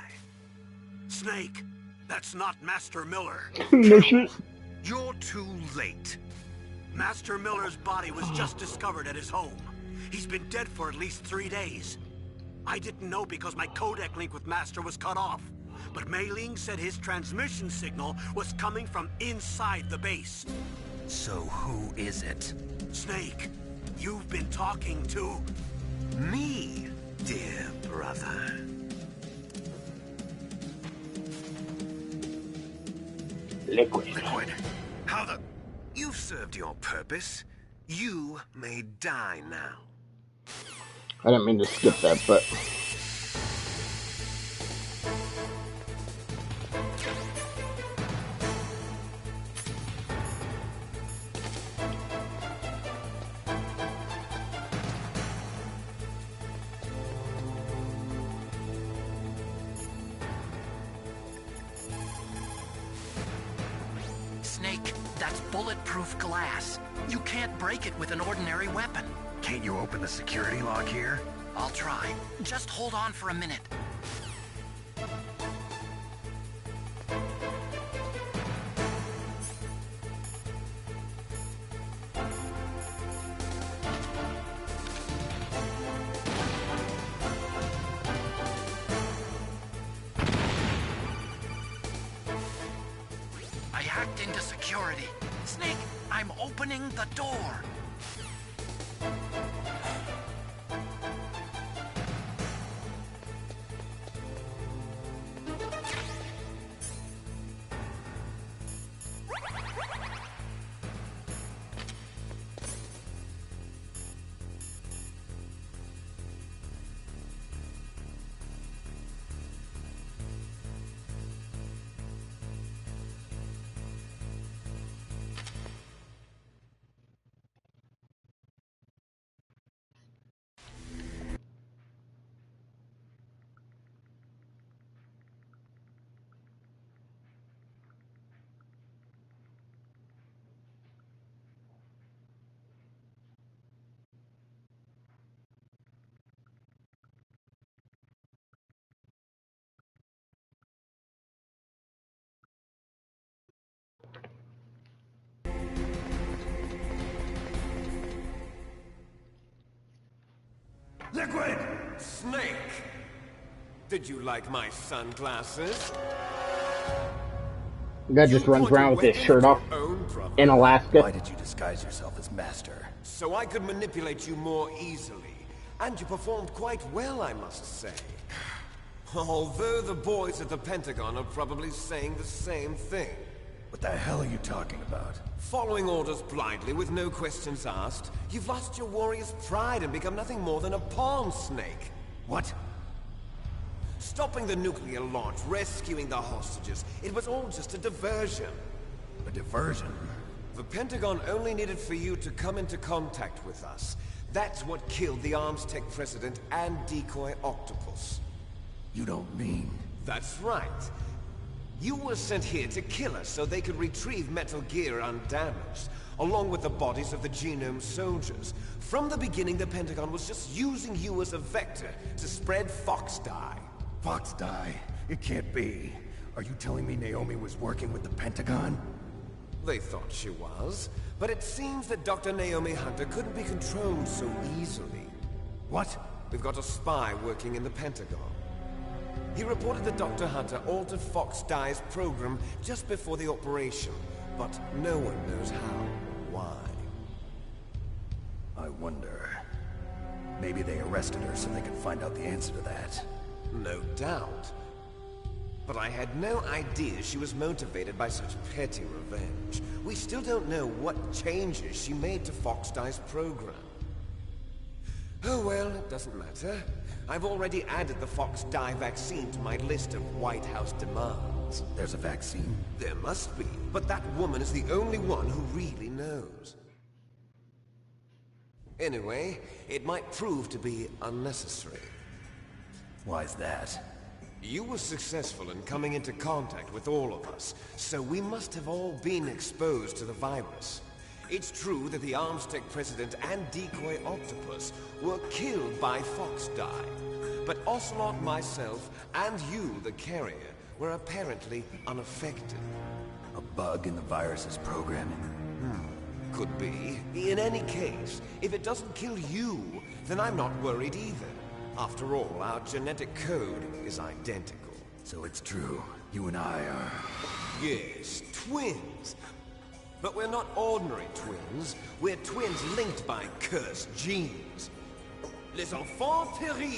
Snake, that's not Master Miller. No shit. You're too late. Master Miller's body was just discovered at his home. He's been dead for at least 3 days. I didn't know because my codec link with Master was cut off. But Mei Ling said his transmission signal was coming from inside the base. So who is it? Snake, you've been talking to... me, dear brother. Liquid. Liquid. How the... You've served your purpose. You may die now. I didn't mean to skip that, but... Snake, that's bulletproof glass. You can't break it with an ordinary weapon. Can't you open the security lock here? I'll try. Just hold on for a minute. I hacked into security. Snake, I'm opening the door. Liquid! Snake! Did you like my sunglasses? The guy just runs around with his shirt off in Alaska. Why did you disguise yourself as Master? So I could manipulate you more easily. And you performed quite well, I must say. Although the boys at the Pentagon are probably saying the same thing. What the hell are you talking about? Following orders blindly with no questions asked, you've lost your warrior's pride and become nothing more than a pawn snake. What? Stopping the nuclear launch, rescuing the hostages, it was all just a diversion. A diversion? The Pentagon only needed for you to come into contact with us. That's what killed the Armstech president and decoy Octopus. You don't mean... That's right. You were sent here to kill us so they could retrieve Metal Gear undamaged, along with the bodies of the Genome soldiers. From the beginning, the Pentagon was just using you as a vector to spread Fox Die. Fox Die? It can't be. Are you telling me Naomi was working with the Pentagon? They thought she was, but it seems that Dr. Naomi Hunter couldn't be controlled so easily. What? We've got a spy working in the Pentagon. He reported that Dr. Hunter altered Fox Die's program just before the operation, but no one knows how or why. I wonder... Maybe they arrested her so they could find out the answer to that. No doubt. But I had no idea she was motivated by such petty revenge. We still don't know what changes she made to Fox Die's program. Oh well, it doesn't matter. I've already added the Fox Die vaccine to my list of White House demands. There's a vaccine? There must be, but that woman is the only one who really knows. Anyway, it might prove to be unnecessary. Why's that? You were successful in coming into contact with all of us, so we must have all been exposed to the virus. It's true that the Armstech president and decoy Octopus were killed by Fox Die, but Ocelot, myself, and you, the carrier, were apparently unaffected. A bug in the virus's programming? Could be. In any case, if it doesn't kill you, then I'm not worried either. After all, our genetic code is identical. So it's true. You and I are... Yes, twins. But we're not ordinary twins. We're twins linked by cursed genes. Les enfants terribles.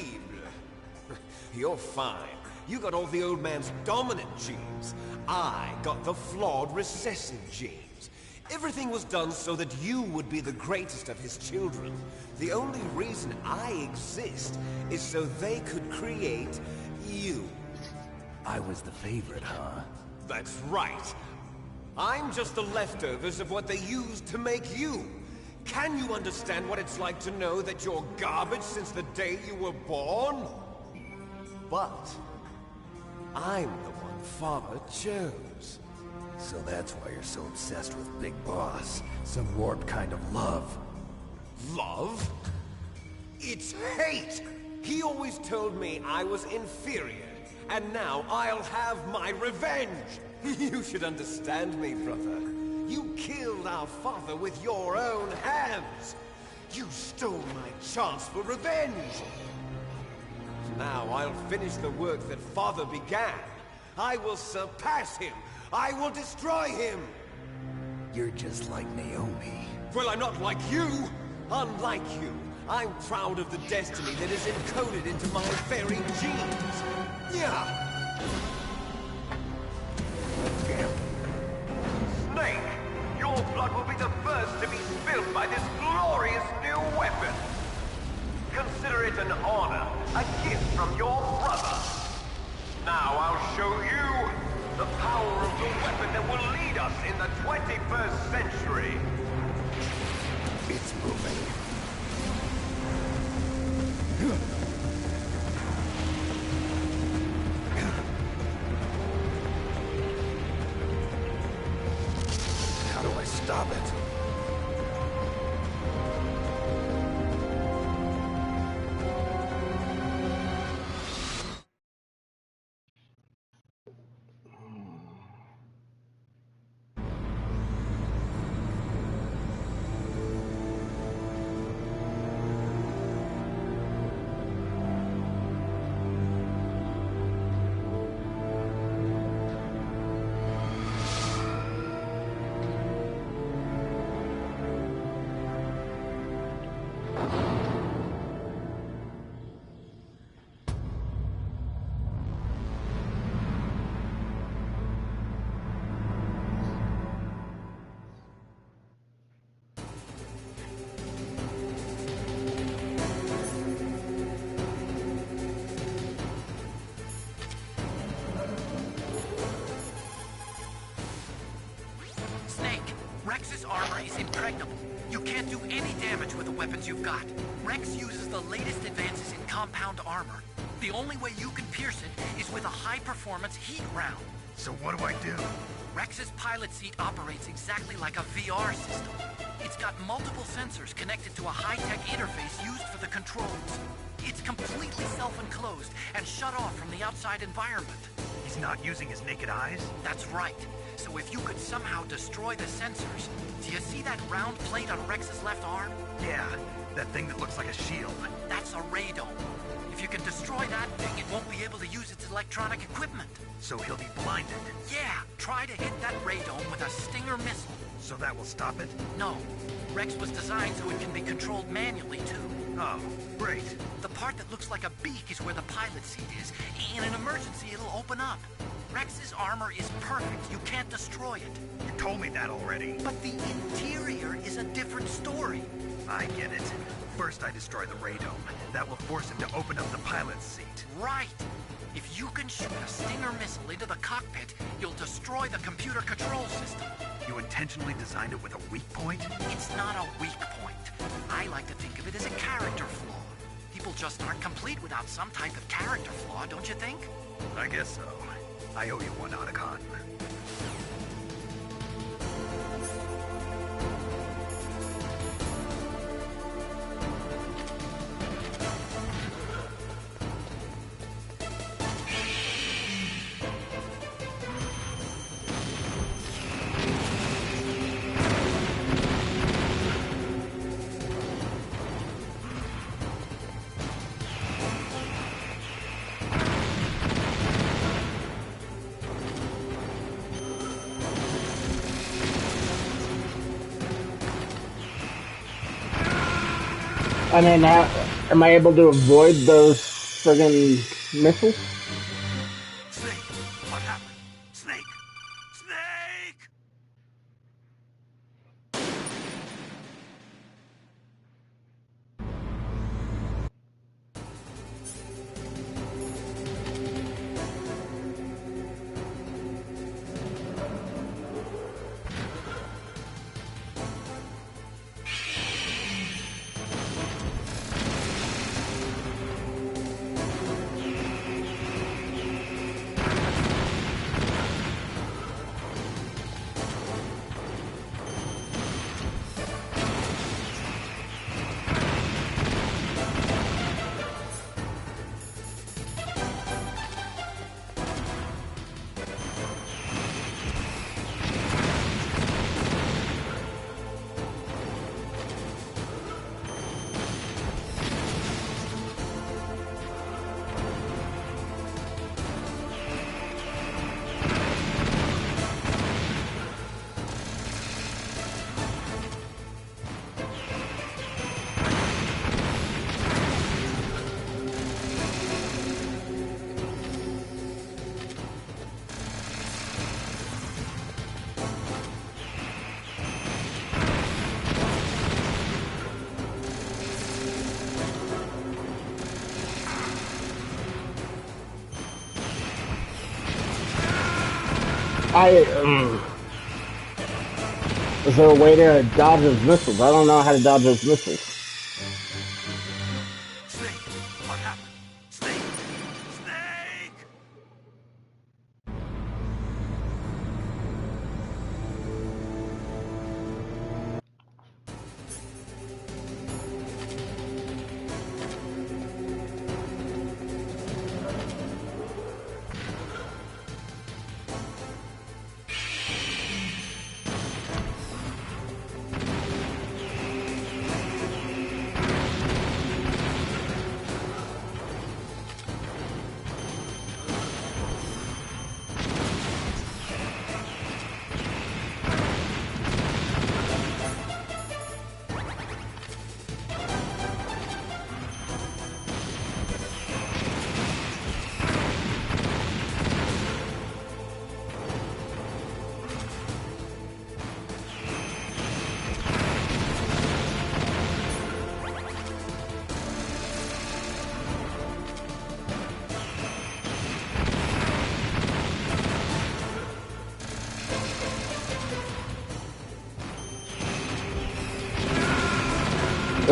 You're fine. You got all the old man's dominant genes. I got the flawed recessive genes. Everything was done so that you would be the greatest of his children. The only reason I exist is so they could create you. I was the favorite, huh? That's right. I'm just the leftovers of what they used to make you. Can you understand what it's like to know that you're garbage since the day you were born? But I'm the one Father chose. So that's why you're so obsessed with Big Boss. Some warped kind of love. Love? It's hate! He always told me I was inferior, and now I'll have my revenge! You should understand me, brother. You killed our father with your own hands! You stole my chance for revenge! Now I'll finish the work that Father began. I will surpass him! I will destroy him! You're just like Naomi. Well, I'm not like you! Unlike you, I'm proud of the destiny that is encoded into my very genes! Yeah! Snake, your blood will be the first to be spilled by this glorious new weapon! Consider it an honor, a gift from your brother! Now I'll show you the power of the weapon that will lead us in the 21st century! It's moving. How do I stop it? armor is impregnable. You can't do any damage with the weapons you've got. Rex uses the latest advances in compound armor. The only way you can pierce it is with a high-performance heat round. So what do I do? Rex's pilot seat operates exactly like a VR system. It's got multiple sensors connected to a high-tech interface used for the controls. It's completely self-enclosed and shut off from the outside environment. He's not using his naked eyes? That's right. So if you could somehow destroy the sensors... Do you see that round plate on Rex's left arm? Yeah, that thing that looks like a shield. That's a radome. If you can destroy that thing, it won't be able to use its electronic equipment. So he'll be blinded? Yeah, try to hit that radome with a Stinger missile. So that will stop it? No. Rex was designed so it can be controlled manually, too. Oh, great. The part that looks like a beak is where the pilot seat is. In an emergency, it'll open up. Rex's armor is perfect. You can't destroy it. You told me that already. But the interior is a different story. I get it. First I destroy the radome. That will force him to open up the pilot's seat. Right. If you can shoot a Stinger missile into the cockpit, you'll destroy the computer control system. You intentionally designed it with a weak point? It's not a weak point. I like to think of it as a character flaw. People just aren't complete without some type of character flaw, don't you think? I guess so. I owe you one, Otacon. I mean, am I able to avoid those friggin' missiles? Snake! What happened? Snake! Snake! Is there a way to dodge those missiles? I don't know how to dodge those missiles. Snake! What happened? Snake! Snake!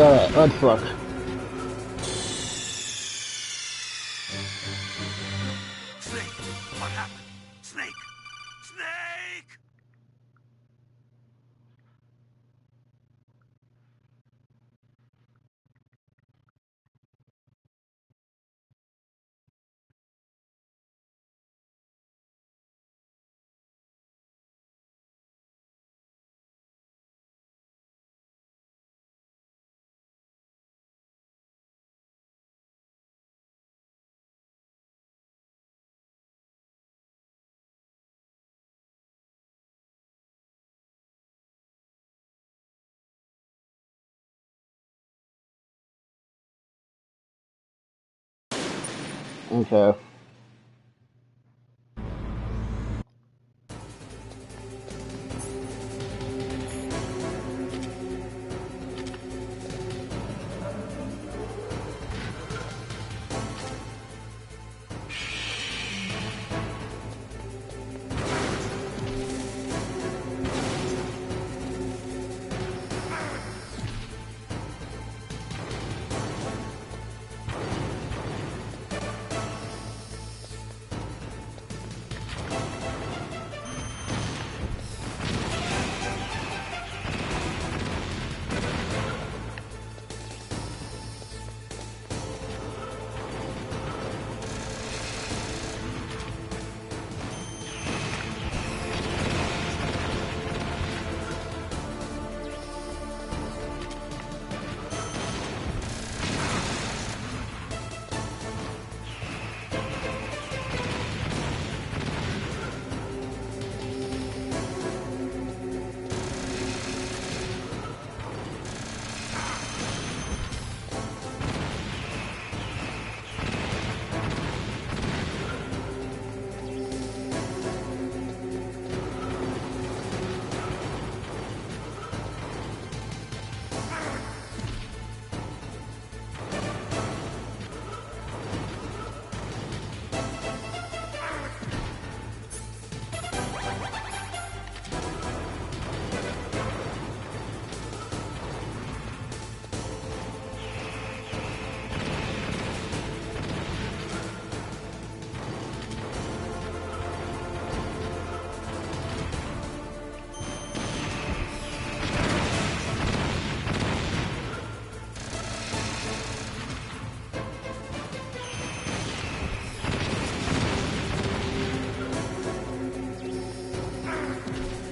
What the fuck? Snake! What happened? Snake! Snake! Okay.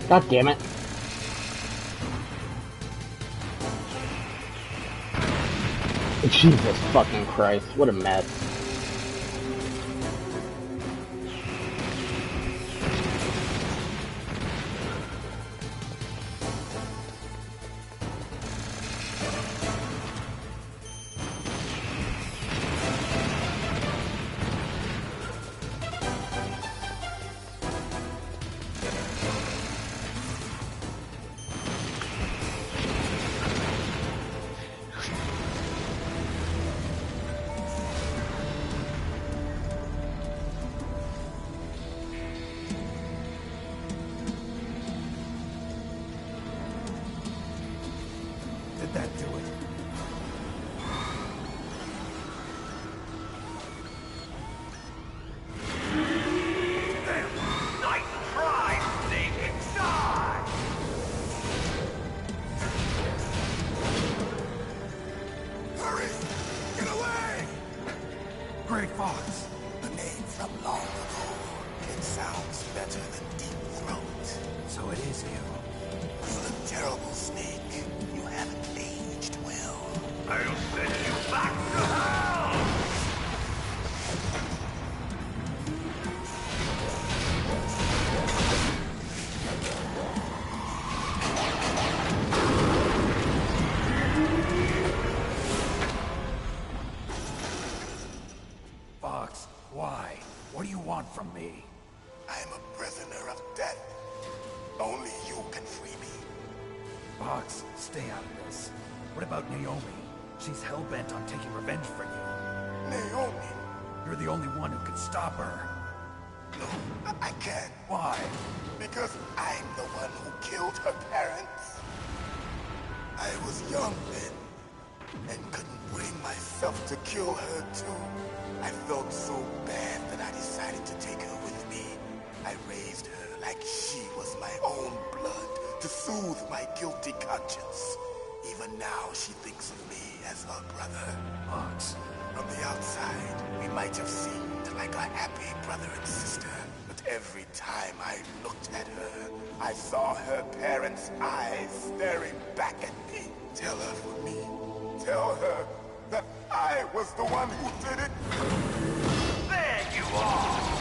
God damn it. Jesus fucking Christ, what a mess. Did that do it? Nice try, Snake! Die! Hurry! Get away! Gray Fox! A name from long ago. It sounds better than Deep Throat. So it is you. You look terrible, Snake. You haven't aged well. I'll send you back to hell! Fox, why? What do you want from me? I am a prisoner of death. Only you can free me. Fox, stay out of this. What about Naomi? She's hell-bent on taking revenge for you. Naomi? You're the only one who can stop her. No, I can't. Why? Because I'm the one who killed her parents. I was young then. myself to kill her too. I felt so bad that I decided to take her with me. I raised her like she was my own blood to soothe my guilty conscience. Even now, she thinks of me as her brother. Fox. From the outside, we might have seemed like a happy brother and sister. But every time I looked at her, I saw her parents' eyes staring back at me. Tell her for me. Tell her that I was the one who did it. There you are!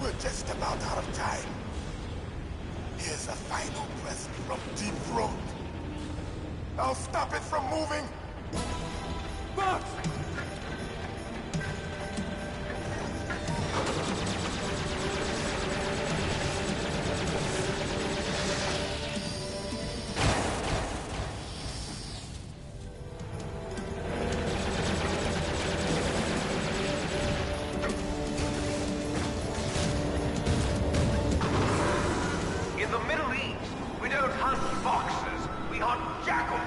We're just about out of time. Here's a final present from Deep Throat. I'll stop it from moving. Fox! In the Middle East, we don't hunt foxes, we hunt jackals.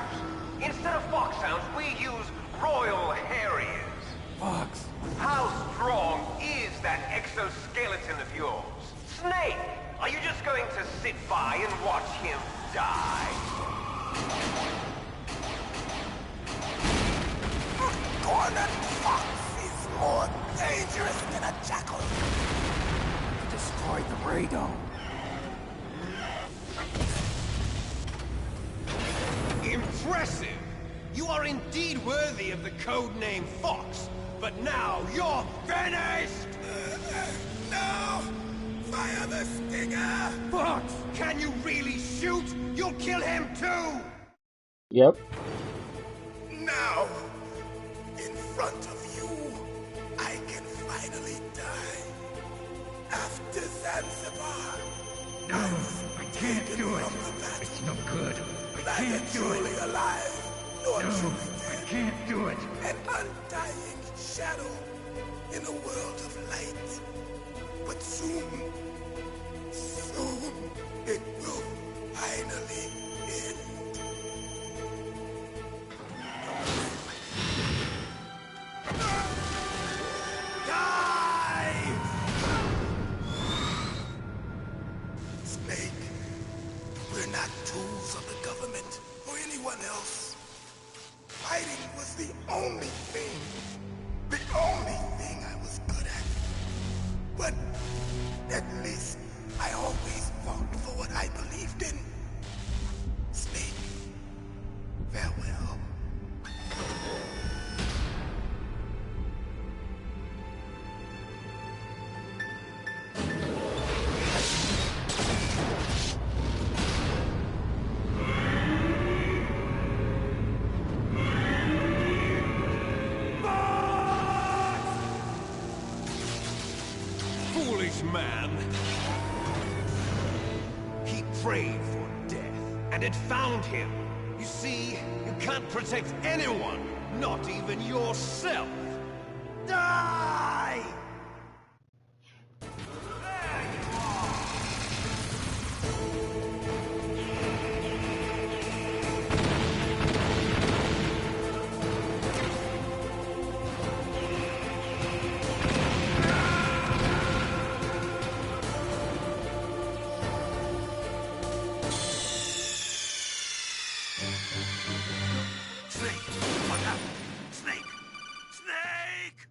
Instead of foxhounds, we use Royal Harriers. Fox! How strong is that exoskeleton of yours? Snake, are you just going to sit by and watch him die? Cornered fox is more dangerous than a jackal. Destroy the radome. Impressive! You are indeed worthy of the codename Fox, but now you're finished! No! Fire the stinger! Fox! Can you really shoot? You'll kill him too! Yep. Now, in front of you, I can finally die. After Zanzibar. No, I can't do it. It's no good. I can't do it. Alive, nor No, truly I dead. can't do it. An undying shadow in a world of light. But soon, it will finally end. Die! Snake, we're not tools of the government or anyone else. Fighting was the only thing I was good at. But at least I always fought for what I believed in. Snake, farewell. Foolish man! He prayed for death, and it found him. You see, you can't protect anyone, not even yourself. Die! Snake! What happened? Snake! Snake!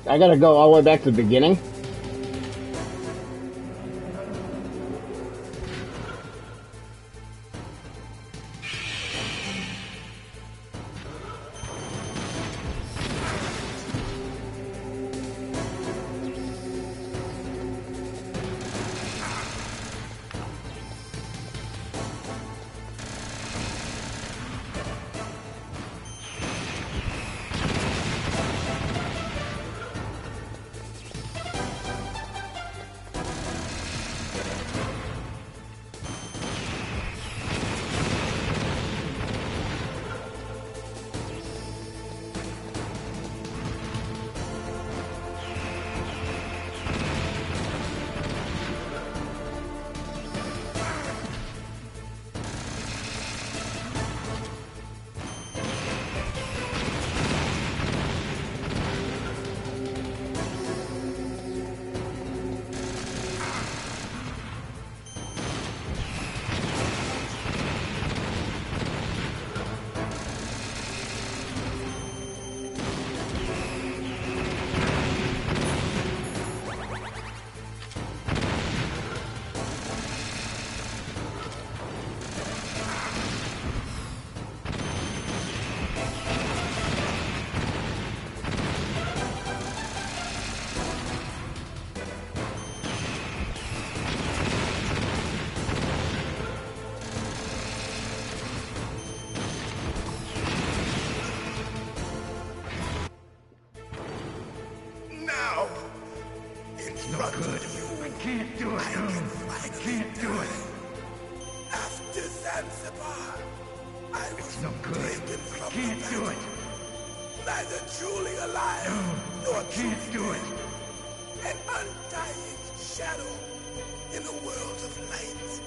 I gotta go all the way back to the beginning. Neither truly alive, nor can't do it. An undying shadow in a world of light.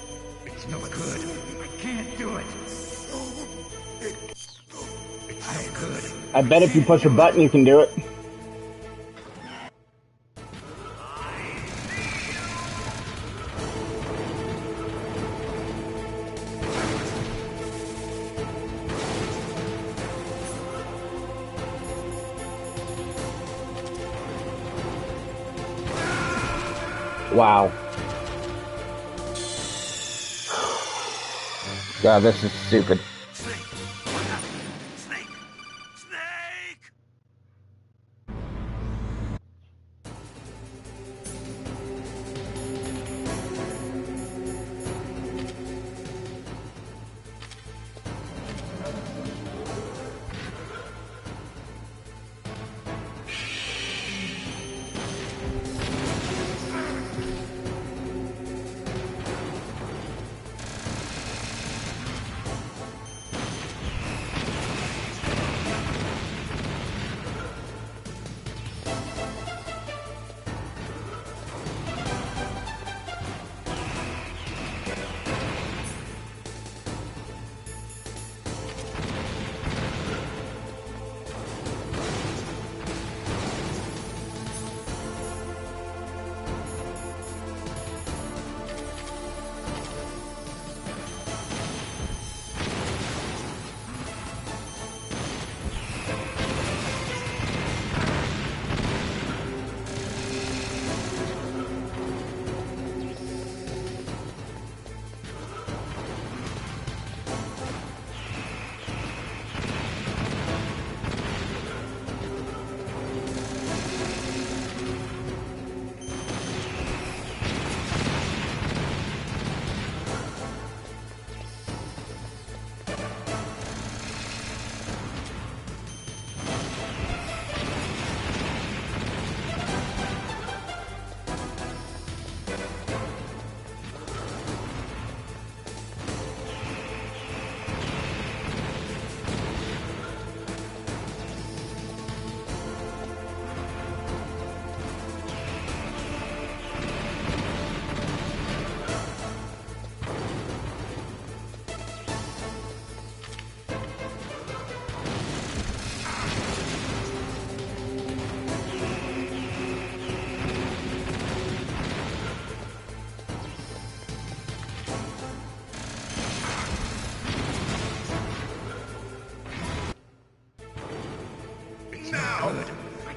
It's no good. I can't do it. It's no good. I bet if you push a button, you can do it. Wow. God, this is stupid.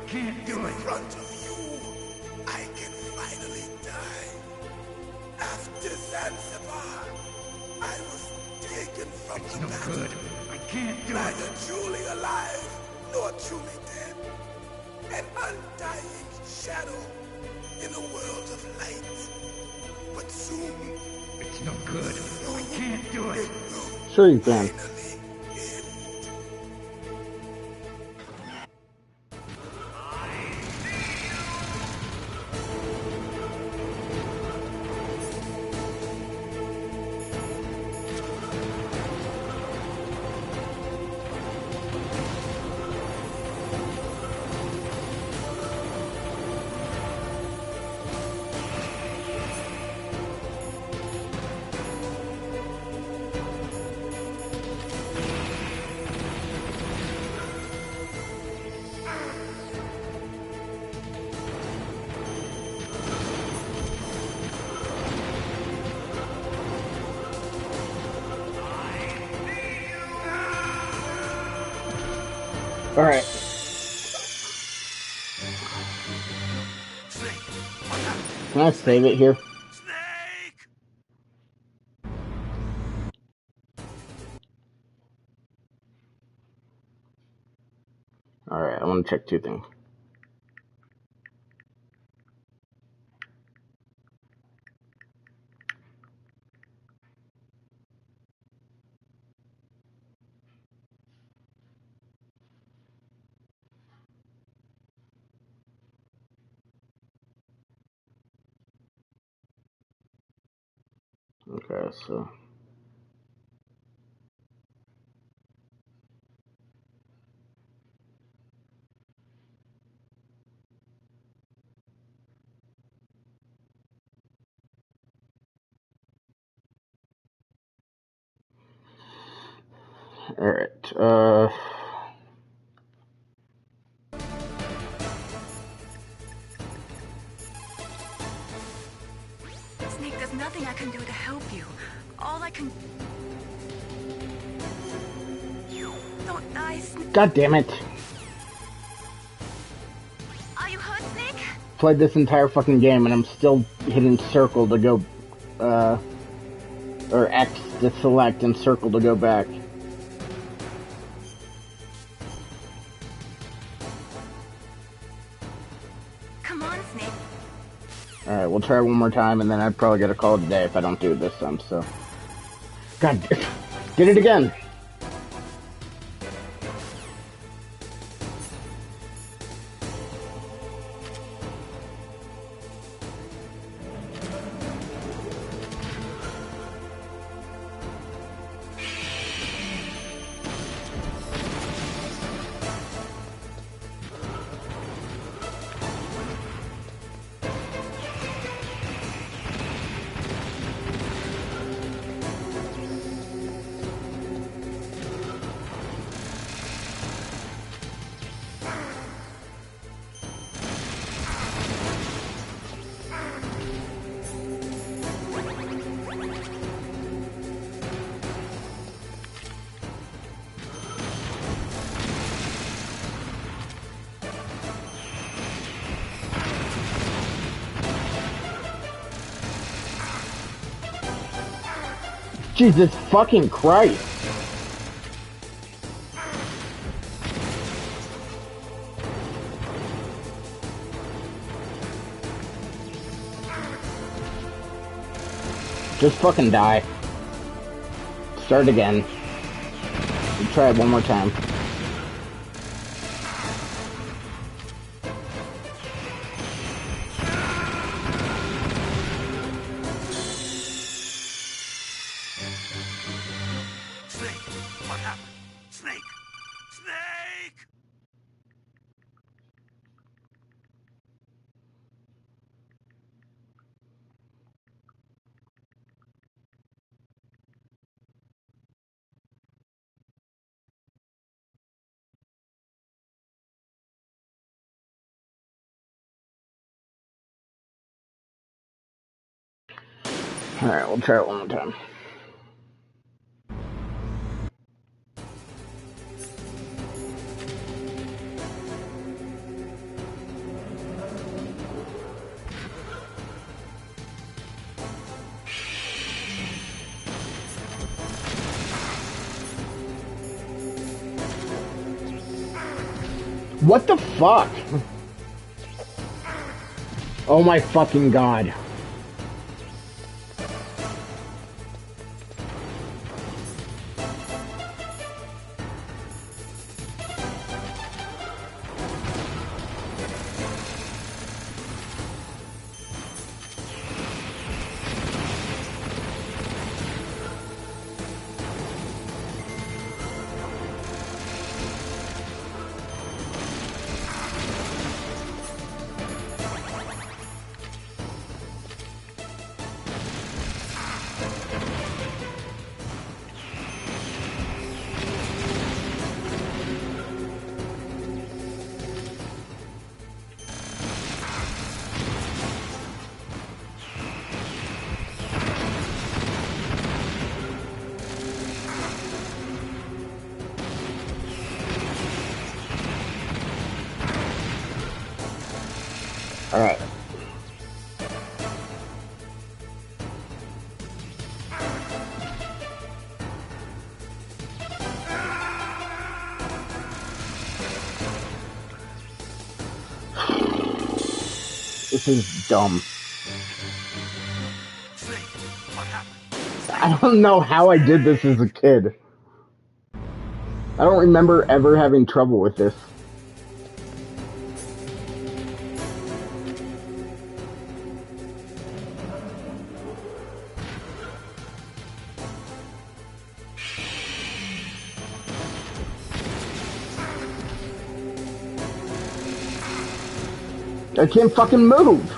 Can't do it. In front of you, I can finally die. After Zanzibar, I was taken from It's the no battle. good. I can't do Neither it. truly alive, nor truly dead. An undying shadow in a world of light. But soon, it's no good. I can't do it. Sure you can. All right. Can I save it here? All right, I want to check two things. Okay, so Alright, Snake, there's nothing I can do to help you. All I can... Don't die, Snake. God damn it. Are you hurt, Snake? Played this entire fucking game and I'm still hitting circle to go, or X to select and circle to go back. Come on, Snake. Alright, we'll try one more time and then I'd probably get a call today if I don't do it this time, so. God, did it again! Jesus fucking Christ! Just fucking die. Start again. Try it one more time. Alright, we'll try it one more time. What the fuck? Oh my fucking god. Alright. This is dumb. I don't know how I did this as a kid. I don't remember ever having trouble with this. I can't fucking move!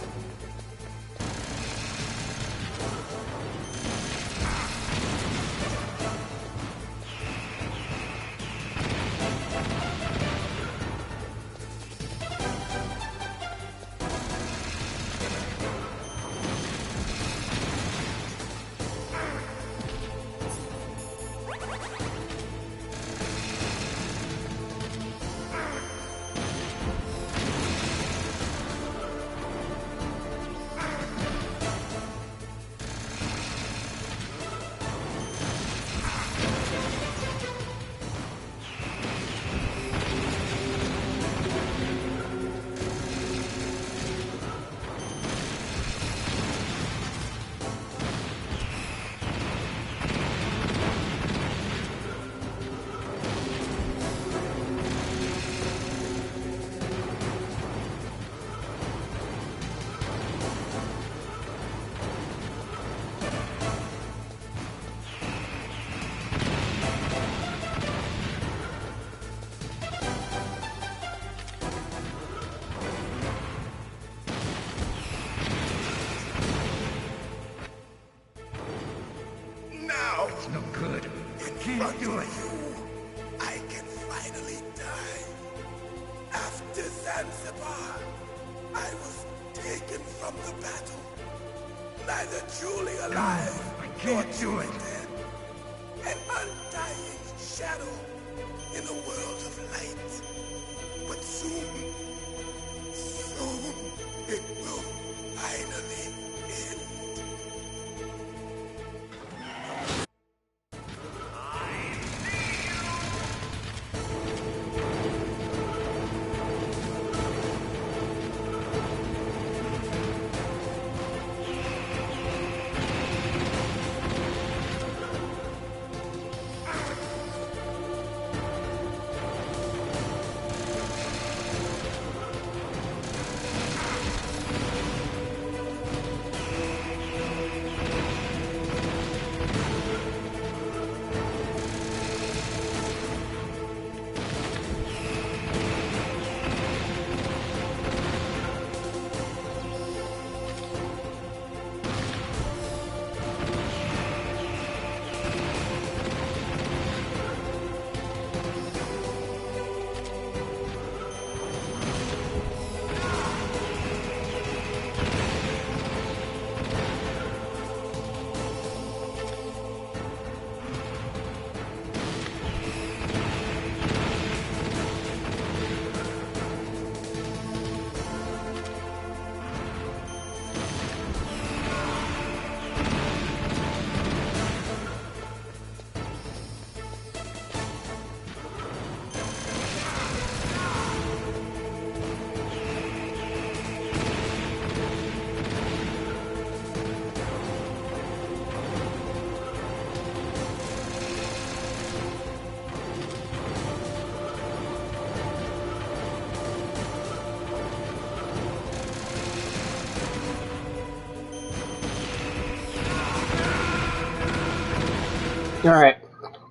it's no good. I can't do it. I can finally die. After Zanzibar, I was taken from the battle. Neither truly alive, I can't do it. dead. An undying shadow in a world of light. But soon it will finally end. Alright.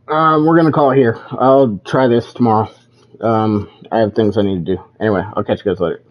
We're gonna call it here. I'll try this tomorrow. I have things I need to do. Anyway, I'll catch you guys later.